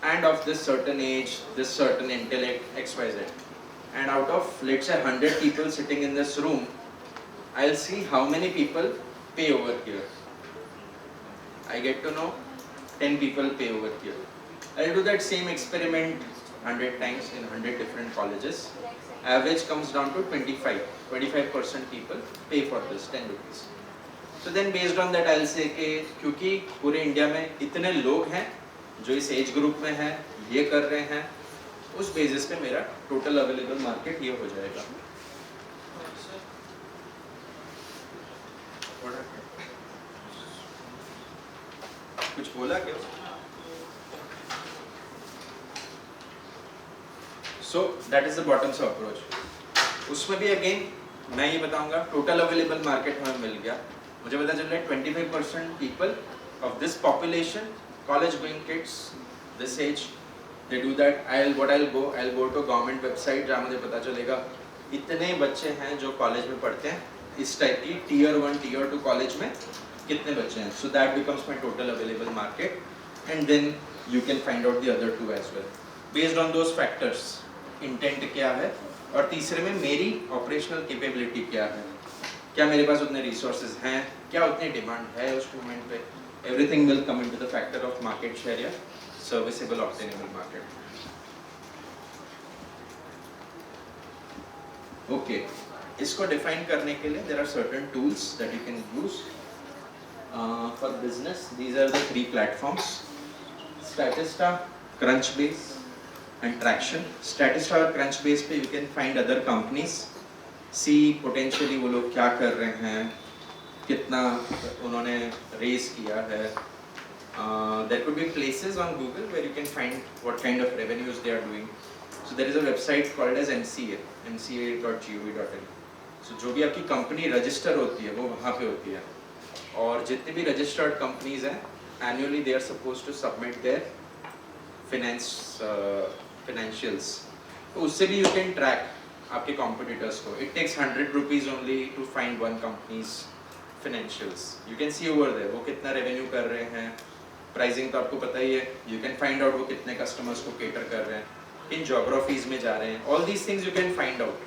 and of this certain age, this certain intellect, XYZ. And out of, let's say, 100 people sitting in this room, I'll see how many people pay over here. I get to know 10 people pay over here. I'll do that same experiment 100 times in 100 different colleges. Average comes down to 25% people pay for this 10 rupees. So then based on that I'll say कि क्योंकि पूरे India में इतने लोग हैं जो इस age group में हैं, ये कर रहे हैं, उस बेसिस पे मेरा टोटल अवेलेबल मार्केट ये हो जाएगा. कुछ बोला क्या? So that is the bottoms up approach. उसमें भी अगेन मैं ये बताऊंगा टोटल अवेलेबल मार्केट हमें मिल गया. मुझे पता चल रहा है 25% people of this population, college going kids, this age, they do that. I'll go to government website जहाँ मुझे पता चलेगा इतने बच्चे हैं जो कॉलेज में पढ़ते हैं इस टाइप की tier 1 tier 2 कॉलेज में कितने बच्चे हैं. So that becomes my total available market, and then you can find out the other two as well based on those factors. Intent क्या है, और तीसरे में मेरी operational capability क्या है, क्या मेरे पास उतने resources हैं, क्या उतनी demand है उस moment पे. Everything will come into the factor of market share या serviceable obtainable market. Okay, इसको define करने के लिए there are certain tools that you can use for business. These are the 3 platforms: Statista, Crunchbase, and Traction. Statista और Crunchbase पे you can find other companies, see potentially वो लोग क्या कर रहे हैं, कितना उन्होंने raise किया है. There could be places on Google where you can find what kind of revenues they are doing. So there is a website called as mca.gov.in. So जो भी आपकी कंपनी रजिस्टर होती है वो वहाँ पे होती है, और जितनी भी रजिस्टर्ड कंपनीज हैं annually they are supposed to submit their financials. तो उससे भी you can track आपके competitors को. It takes 100 rupees only to find one company's financials. You can see over there वो कितना revenue कर रहे हैं. प्राइसिंग तो आपको पता ही है. यू कैन फाइंड आउट वो कितने कस्टमर्स को केटर कर रहे हैं, इन जोग्राफीज में जा रहे हैं. All these things you can find out.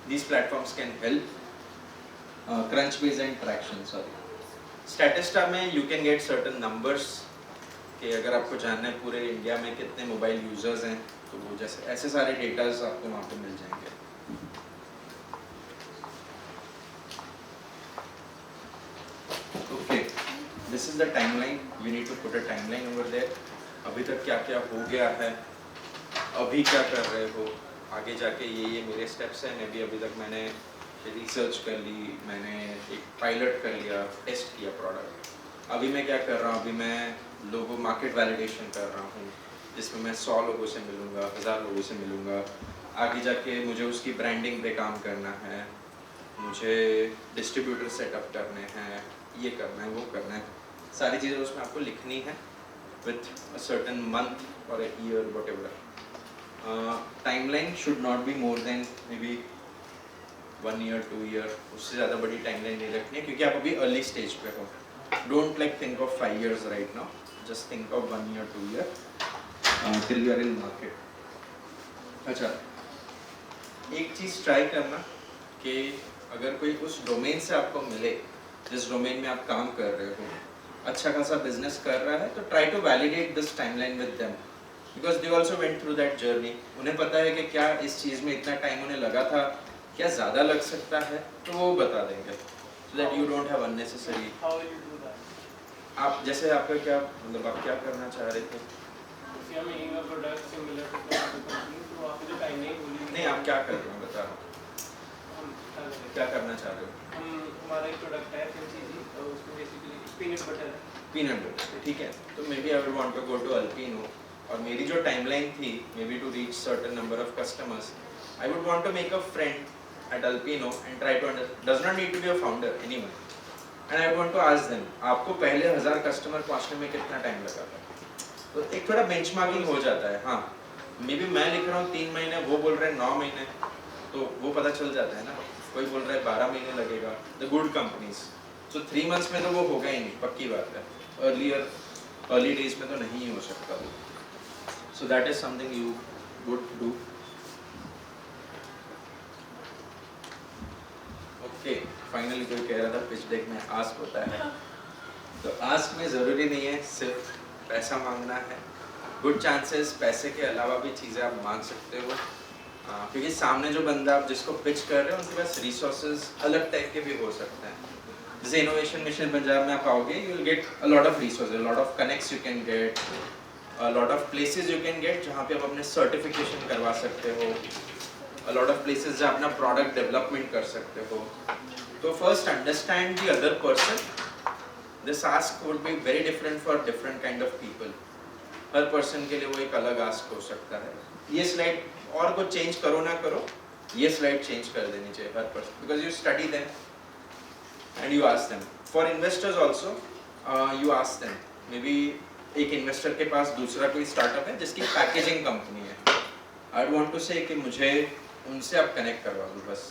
These platforms can help. Crunchbase and traction, sorry. Statista में you can get certain numbers कि अगर आपको जानना है पूरे इंडिया में कितने मोबाइल यूजर्स हैं, तो वो जैसे ऐसे सारे डेटाज आपको वहाँ पे मिल जाएंगे. Okay, this is the timeline, you need to put a timeline over there. अभी तक क्या क्या हो गया है, अभी क्या कर रहे हो, आगे जाके ये मेरे स्टेप्स हैं। मे बी अभी तक मैंने रिसर्च कर ली, मैंने एक पायलट कर लिया, टेस्ट किया प्रोडक्ट। अभी मैं क्या कर रहा हूँ, अभी मैं लोगों मार्केट वैलिडेशन कर रहा हूँ, जिसमें मैं 100 लोगों से मिलूँगा, 1000 लोगों से मिलूँगा। आगे जाके मुझे उसकी ब्रांडिंग पे काम करना है, मुझे डिस्ट्रीब्यूटर सेटअप करने हैं, ये करना है, वो करना है। सारी चीज़ें उसमें आपको लिखनी है विथ अ सर्टेन मंथ और a year whatever. Timeline should not be more than may be 1 year 2 year, उससे ज़्यादा बड़ी टाइमलाइन नहीं रखनी है, क्योंकि आप अभी अर्ली स्टेज पे हो। Don't like think of 5 years right now, just think of 1 year 2 year till you are in market। अच्छा, एक चीज़ ट्राई करना कि अगर कोई उस डोमेन से आपको मिले जिस डोमेन में आप काम कर रहे हो, अच्छा खासा बिजनेस कर रहा है, तो try to validate this timeline with them, because they also went through that journey. उन्हें पता है कि क्या इस चीज़ में इतना टाइम उन्हें लगा था, क्या ज़्यादा लग सकता है, तो वो बता देंगे, so that you don't have unnecessary. How will you do that? आप जैसे आपका क्या मतलब, आप क्या करना चाह रहे थे? If you are making a product similar to the other company, तो आपकी जो टाइमलाइन बोली नहीं, आप क्या कर रहे हो बता रहा हूँ, क्या करना चाह रहे हो? हमारा एक प्रोडक्ट है FMCG, तो उसमें बेसिकली पीनट बटर है। पीनट बटर, ठीक है। तो may be I would want to go to Alpino, और मेरी जो टाइमलाइन थी may be to reach certain number of customers, I would want to make a friend at Alpino and try to understand, does not need to be a founder, anyone, and I want to ask them, आपको पहले 1000 customer पहुंचने में कितना time लगा था? तो एक थोड़ा बेंचमार्किंग हो जाता है। हाँ, मे बी मैं लिख रहा हूँ 3 महीने, वो बोल रहे हैं 9 महीने, तो वो पता चल जाता है ना। कोई बोल रहा है 12 महीने लगेगा, the good companies, so 3 months में तो वो होगा ही नहीं, पक्की बात है। अर्ली डेज में तो नहीं हो सकता वो, so that is something you would do. Okay, finally कोई कह रहा था पिच डेक में आस्क होता है, तो आस्क में ज़रूरी नहीं है सिर्फ पैसा मांगना है, गुड चांसेस पैसे के अलावा भी चीज़ें आप मांग सकते हो, क्योंकि सामने जो बंदा आप जिसको पिच कर रहे हो उनके पास रिसोर्सेज अलग टाइप के भी हो सकते हैं। जैसे इनोवेशन मिशन पंजाब में आप आओगे, you will get a lot of resources, lot of connects you can gate, a lot of places you can gate जहाँ पे आप अपने सर्टिफिकेशन करवा सकते हो, अ लॉट ऑफ प्लेसेस जहाँ अपना प्रोडक्ट डेवलपमेंट कर सकते हो। तो first understand the other person, this ask would be very different for different kind of people. Her person के लिए वो एक अलग आस्क हो सकता है। ये स्लाइड और कुछ चेंज करो ना करो, ये स्लाइड चेंज कर देनी चाहिए हर person, because you study them and you ask them. For investors also you ask them, may be एक इन्वेस्टर के पास दूसरा कोई स्टार्टअप है जिसकी पैकेजिंग कंपनी है, आई वांट टू से कि मुझे उनसे आप कनेक्ट करवा दो बस।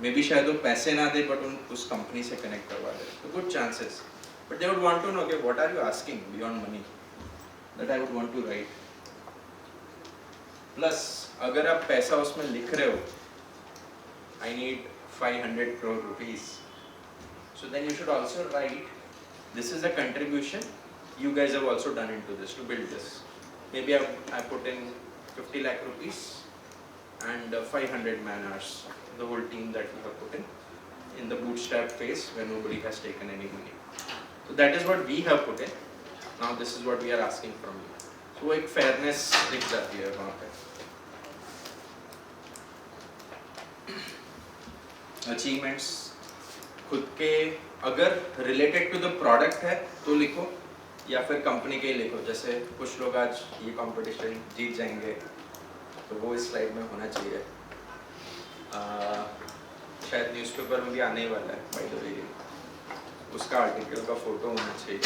मे बी शायद वो पैसे ना दे बट उस कंपनी से कनेक्ट करवा दे, तो good chances, but they would want to know कि what are you asking beyond money, that I would want to write. Plus अगर आप पैसा उसमें लिख रहे हो, I need 500 crore rupees, so then you should also write, this is the contribution you guys have also done into this to build this. Maybe I put in 50 lakh rupees and 500 man hours, the whole team that we have put in the bootstrap phase where nobody has taken any money. So that is what we have put in. Now this is what we are asking from you. So एक fairness दिख जाती है वहाँ पे। Achievements खुद के अगर related to the product है तो लिखो, या फिर कंपनी के ही लिखो। जैसे कुछ लोग आज ये कंपटीशन जीत जाएंगे तो वो इस स्लाइड में होना चाहिए, शायद न्यूज़पेपर में भी आने ही वाला है बाय द वे, उसका आर्टिकल का फोटो होना चाहिए।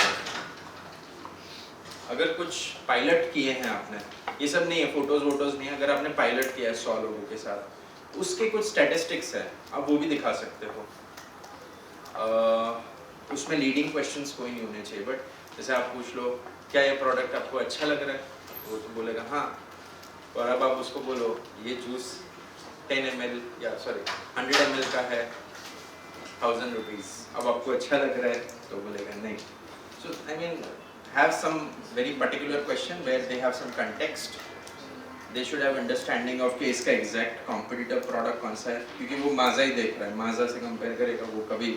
अगर कुछ पायलट किए हैं आपने, ये सब नहीं है, फोटोज वोटोज नहीं है, अगर आपने पायलट किया है 100 लोगों के साथ, उसके कुछ स्टैटिस्टिक्स हैं, आप वो भी दिखा सकते हो। उसमें लीडिंग क्वेश्चंस कोई नहीं होने चाहिए, बट जैसे आप पूछ लो क्या ये प्रोडक्ट आपको अच्छा लग रहा है, वो तो बोलेगा हाँ, और अब आप उसको बोलो ये जूस 10 ml या 100 ml का है 1000 rupees, अब आपको अच्छा लग रहा है तो बोलेगा नहीं। So I mean have some very particular question where they have some context, they should have understanding of कि इसका exact competitor product कौन सा है, क्योंकि वो माजा ही देख रहा है, माजा से कंपेयर करेगा वो कभी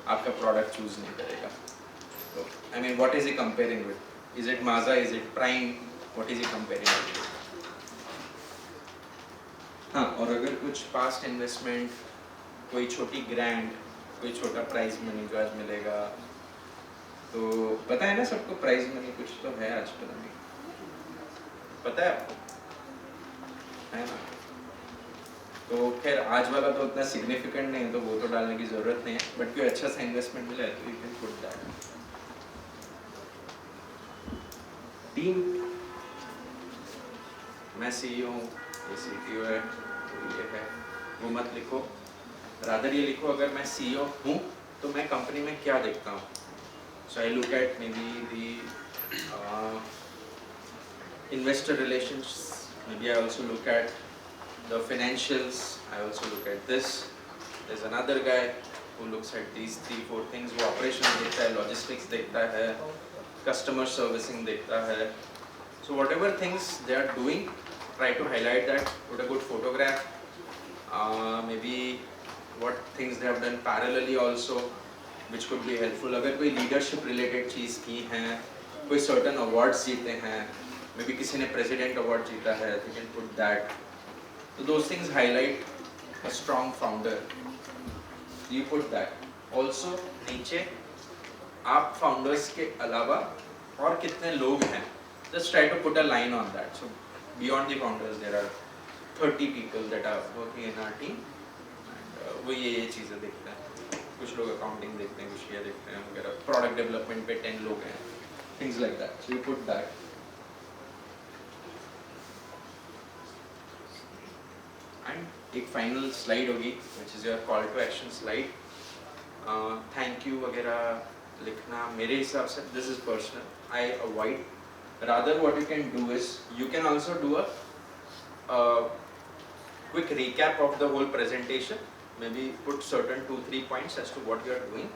आपका प्रोडक्ट चूज नहीं करेगा. तो I mean what is he comparing with? Is it Maaza, is it prime, what is he comparing with? हाँ, और अगर कुछ पास्ट इन्वेस्टमेंट, कोई छोटी ग्रांट, कोई छोटा प्राइज मनी जो आज मिलेगा, तो पता है ना सबको प्राइज मनी कुछ तो है आजकल अभी, पता है आपको, है ना? तो खैर आज वाला तो उतना सिग्निफिकेंट नहीं है, तो वो तो डालने की जरूरत नहीं है, बट कोई अच्छा सा इन्वेस्टमेंट मिला है तो you can put that. Team, मैं सीईओ हूँ, ये सीटीओ है, ये है, वो मत लिखो. रादर ये लिखो अगर मैं सीईओ हूँ तो मैं कंपनी में क्या देखता हूँ. So I look at maybe the investor relations, maybe I also look at the financials, I also look at this. There's another guy who looks at these 3-4 things. वो operations देखता है, logistics देखता है, customer servicing देखता है. So whatever things they are doing, try to highlight that, put a good photograph, maybe what things they have done parallelly also, which could be helpful. अगर कोई leadership related चीज़ की है, कोई certain awards जीते हैं, maybe किसी ने president award जीता है, you can put that. So those things highlight a strong founder. You put that. Also नीचे आप founders के अलावा और कितने लोग हैं? Just try to put a line on that. So beyond the founders there are 30 people that are working in our team. And वो ये चीज़ें देखते हैं. कुछ लोग accounting देखते हैं, कुछ ये देखते हैं वगैरह. Product development पे 10 लोग हैं. Things like that. So you put that. And एक final slide होगी, which is your call to action slide. Thank you वगैरह लिखना मेरे हिसाब से this is personal. I avoid. Rather what you can do is you can also do a quick recap of the whole presentation. Maybe put certain 2-3 points as to what you are doing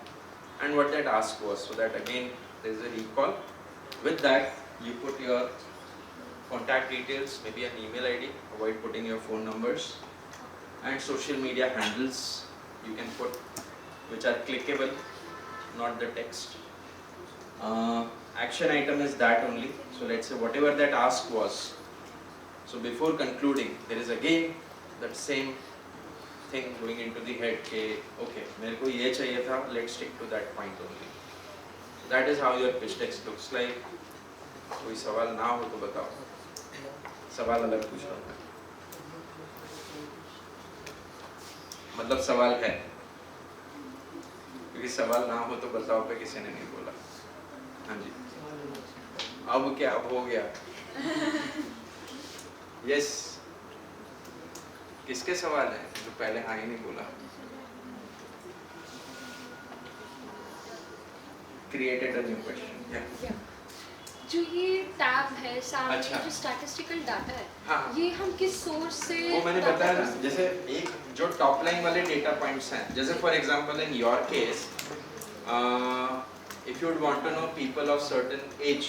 and what that ask was, so that again there is a recall. With that you put your contact details, maybe an email ID, avoid putting your phone numbers, and social media handles you can put, which are clickable, not the text. Action item is that only. So let's say whatever that ask was. So before concluding, there is again that same thing going into the head. Okay, मेरे को ये चाहिए था. Let's stick to that point only. That is how your pitch text looks like. कोई सवाल ना हो तो बताओ. सवाल अलग पूछ रहा हूँ. मतलब सवाल है. क्योंकि सवाल ना हो तो बताओ पे किसी ने नहीं बोला. हाँ जी. अब क्या अब हो गया? Yes. किसके सवाल है जो पहले हाँ ही नहीं बोला? Created a new question. Yeah. जो ये टैब है सामने, अच्छा. जो स्टैटिस्टिकल डाटा है, हाँ. ये हम किस सोर्स से वो मैंने बताया ना, जैसे एक जो टॉप लाइन वाले डेटा पॉइंट्स हैं, जैसे for example in your case, if you would want to know people of certain age,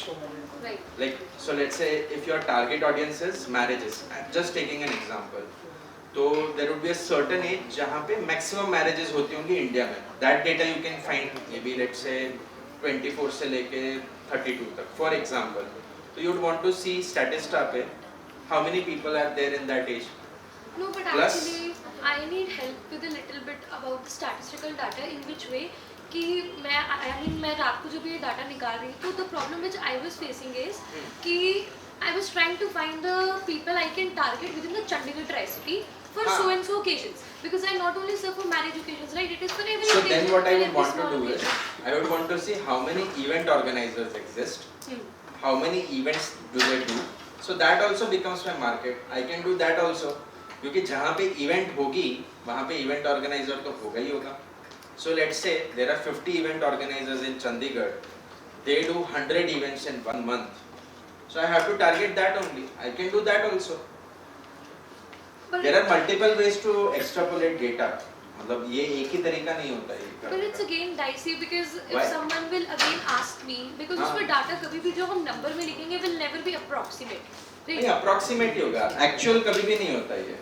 right, like so let's say if your target audience is marriages, I'm just taking an example, तो there would be a certain age जहाँ पे maximum marriages होती होंगी India में. That data you can find maybe let's say 24 से लेके 32 तक for example. So you would want to see Statista पे how many people are there in that age. no, but Plus, actually I need help with a little bit about the statistical data, in which way कि मैं रात को जब ये data निकाल रही तो the problem which I was facing is कि I was trying to find the people I can target within the Chandigarh tri-city for so and so occasions, because I not only serve for marriage occasions, right? It is for every so occasion. then what I would every want to small do is occasion. I would want to see how many event organizers exist, how many events do they do, so that also becomes my market. I can do that also, क्योंकि जहाँ पे event होगी वहाँ पे event organizer तो होगा ही होगा. So let's say there are 50 event organizers in Chandigarh, they do 100 events in 1 month, so I have to target that only. I can do that also. But There are multiple ways to extrapolate data. मतलब ये एक ही तरीका नहीं होता है. But it's again dicey, because if Why? someone will again ask me, because उसमें data कभी भी जो हम नंबर में लिखेंगे will never be approximate. नहीं approximate ही होगा. Actual कभी भी नहीं होता ये.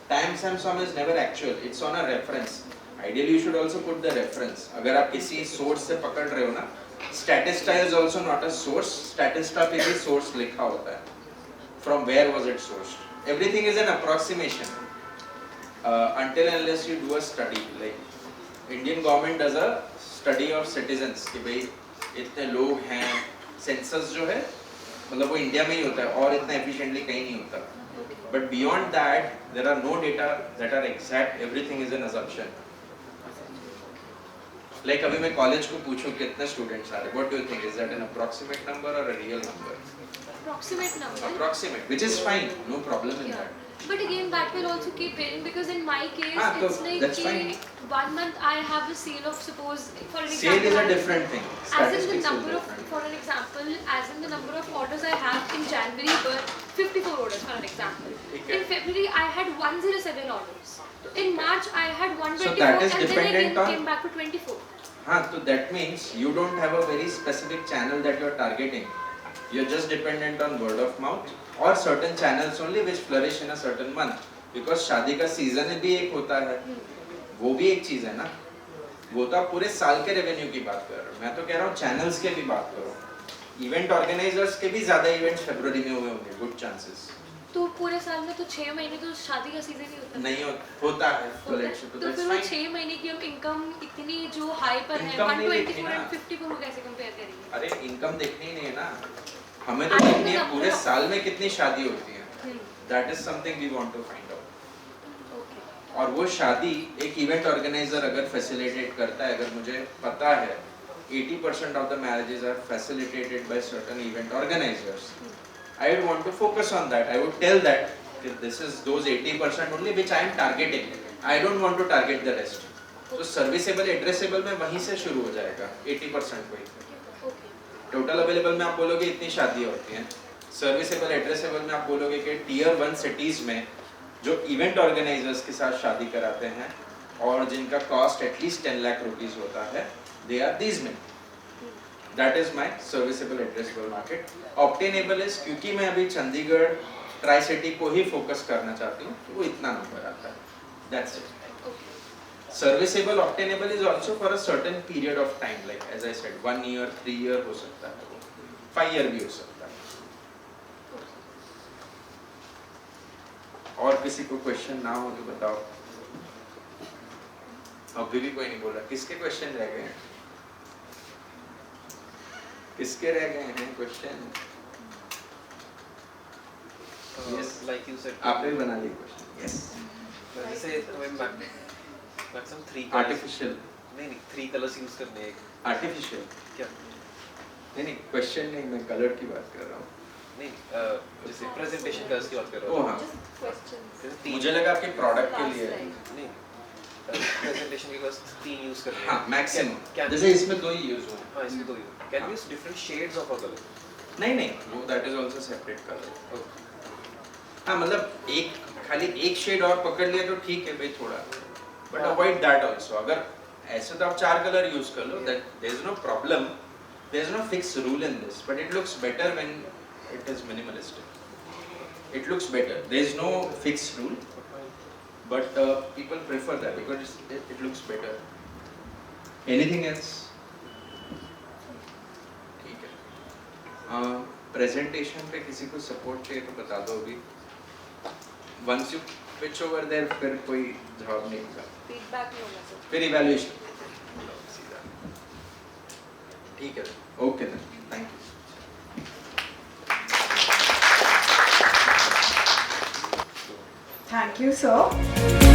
Time sum is never actual. It's on a reference. Ideally, you should also put the reference. अगर आप किसी source से पकड़ रहे हो ना, Statista is also not a source. Statista पे भी source लिखा होता है. From where was it sourced? Everything is an approximation. Until and unless you do a study, like Indian government does a study of citizens कि भाई इतने लोग हैं, census जो है मतलब वो इंडिया में ही होता है और इतना efficiently कहीं नहीं होता. But beyond that, there are no data that are exact. Everything is an assumption. Like अभी मैं कॉलेज को पूछूं कितने स्टूडेंट्स आ रहे हैं, what do you think, is that an approximate number or a real number? Approximate number. Approximate, which is fine, no problem in Yeah. that. But again, that will also keep varying because in my case, So it's like that's fine. 1 month I have a sale of suppose for an Sale example. is a different thing. As in the Statistics is number of, different. for an example, as in the number of orders I have in January were 54 orders for an example. Okay. In February I had 107 orders. In March I had 124 So that is and then dependent again on- came back to 24. So that means you don't have a very specific channel that you are targeting. You're just dependent on word of mouth or certain channels only which flourish in a certain month. Because शादी का season भी एक होता है, वो भी एक चीज है ना. वो तो आप पूरे साल के रेवेन्यू की बात कर रहे हो. मैं तो कह रहा हूँ चैनल्स के भी बात करो. इवेंट ऑर्गेनाइजर्स के भी ज्यादा इवेंट्स फरवरी में हुए होंगे, गुड चांसेस. तो पूरे साल में तो 6 महीने तो शादी का सीजन ही होता है. नहीं होता है. तो फिर वो 6 महीने की हम इनकम इतनी जो हाई पर है Income नहीं देखनी 124 ना. और 50 को कैसे कंपेयर करेंगे? अरे इनकम देखनी ही नहीं है ना, हमें तो देखनी है पूरे साल में कितनी शादी होती है. That is something we want to find out. और वो शादी एक इवेंट ऑर्गेनाइजर अगर फैसिलिटेट करता है, अगर मुझे पता है 80% of the marriages are facilitated by certain event organisers, I would want to focus on that. I would tell that this is those 80% only which I am targeting. I don't want to target the rest. तो serviceable addressable में वहीं से शुरू हो जाएगा 80% को. Total available में आप बोलोगे इतनी शादियाँ होती हैं. सर्विसेबल एड्रेसेबल में आप बोलोगे कि टियर 1 सिटीज में जो इवेंट ऑर्गेनाइजर्स के साथ शादी कराते हैं और जिनका कॉस्ट एटलीस्ट 10 लाख रुपीस होता है, दे आर दीज में. That is my serviceable addressable market. Obtainable is क्योंकि मैं अभी चंडीगढ़ ट्राई सिटी को ही फोकस करना चाहती हूँ, तो वो इतना नंबर आता है. That's it. Serviceable obtainable is also for a certain period of time, like as I said, 1 year, 3 year हो सकता है, 5 year भी हो सकता है. और किसी को क्वेश्चन ना हो तो बताओ. अभी भी कोई नहीं बोला. किसके क्वेश्चन रह गए हैं? किसके रह गए हैं question? Yes, like you said. आपने बना लिया क्वेश्चन. Yes. जैसे हमें मैक्सिमम 3 आर्टिफिशियल. नहीं 3 कलर्स यूज करने हैं. आर्टिफिशियल क्या? नहीं क्वेश्चन नहीं, मैं कलर की बात कर रहा हूँ. नहीं जैसे प्रेजेंटेशन कलर्स की बात कर रहा हूँ. हाँ, मुझे लगा आपके प्रोडक्ट के लिए. नहीं प्रेजेंटेशन के कलर्स 3 यूज करने हैं. हाँ मैक्सिमम. जैसे इसमें 2 ही यूज हुए. हाँ इसमें 2 use. Can we use different shades of a colour? नहीं वो that is also separate colour. हाँ मतलब एक खाली एक शेड और पकड़ लिया तो ठीक है भाई थोड़ा, बट अवॉइड दैट आल्सो. अगर ऐसे तो आप 4 कलर यूज कर लो, that there is no problem. There is no fix rule in this, but it looks better when it is minimalistic. It looks better. There is no fix rule, but people prefer that because it looks better. Anything else? ठीक है. Presentation पे किसी को support चाहिए तो बता दो अभी. Once you pitch over there, फिर कोई जवाब नहीं होगा. फीडबैक नहीं होगा सर. फिर इवैल्यूएशन. ठीक है. Okay then. Thank you. Thank you, sir.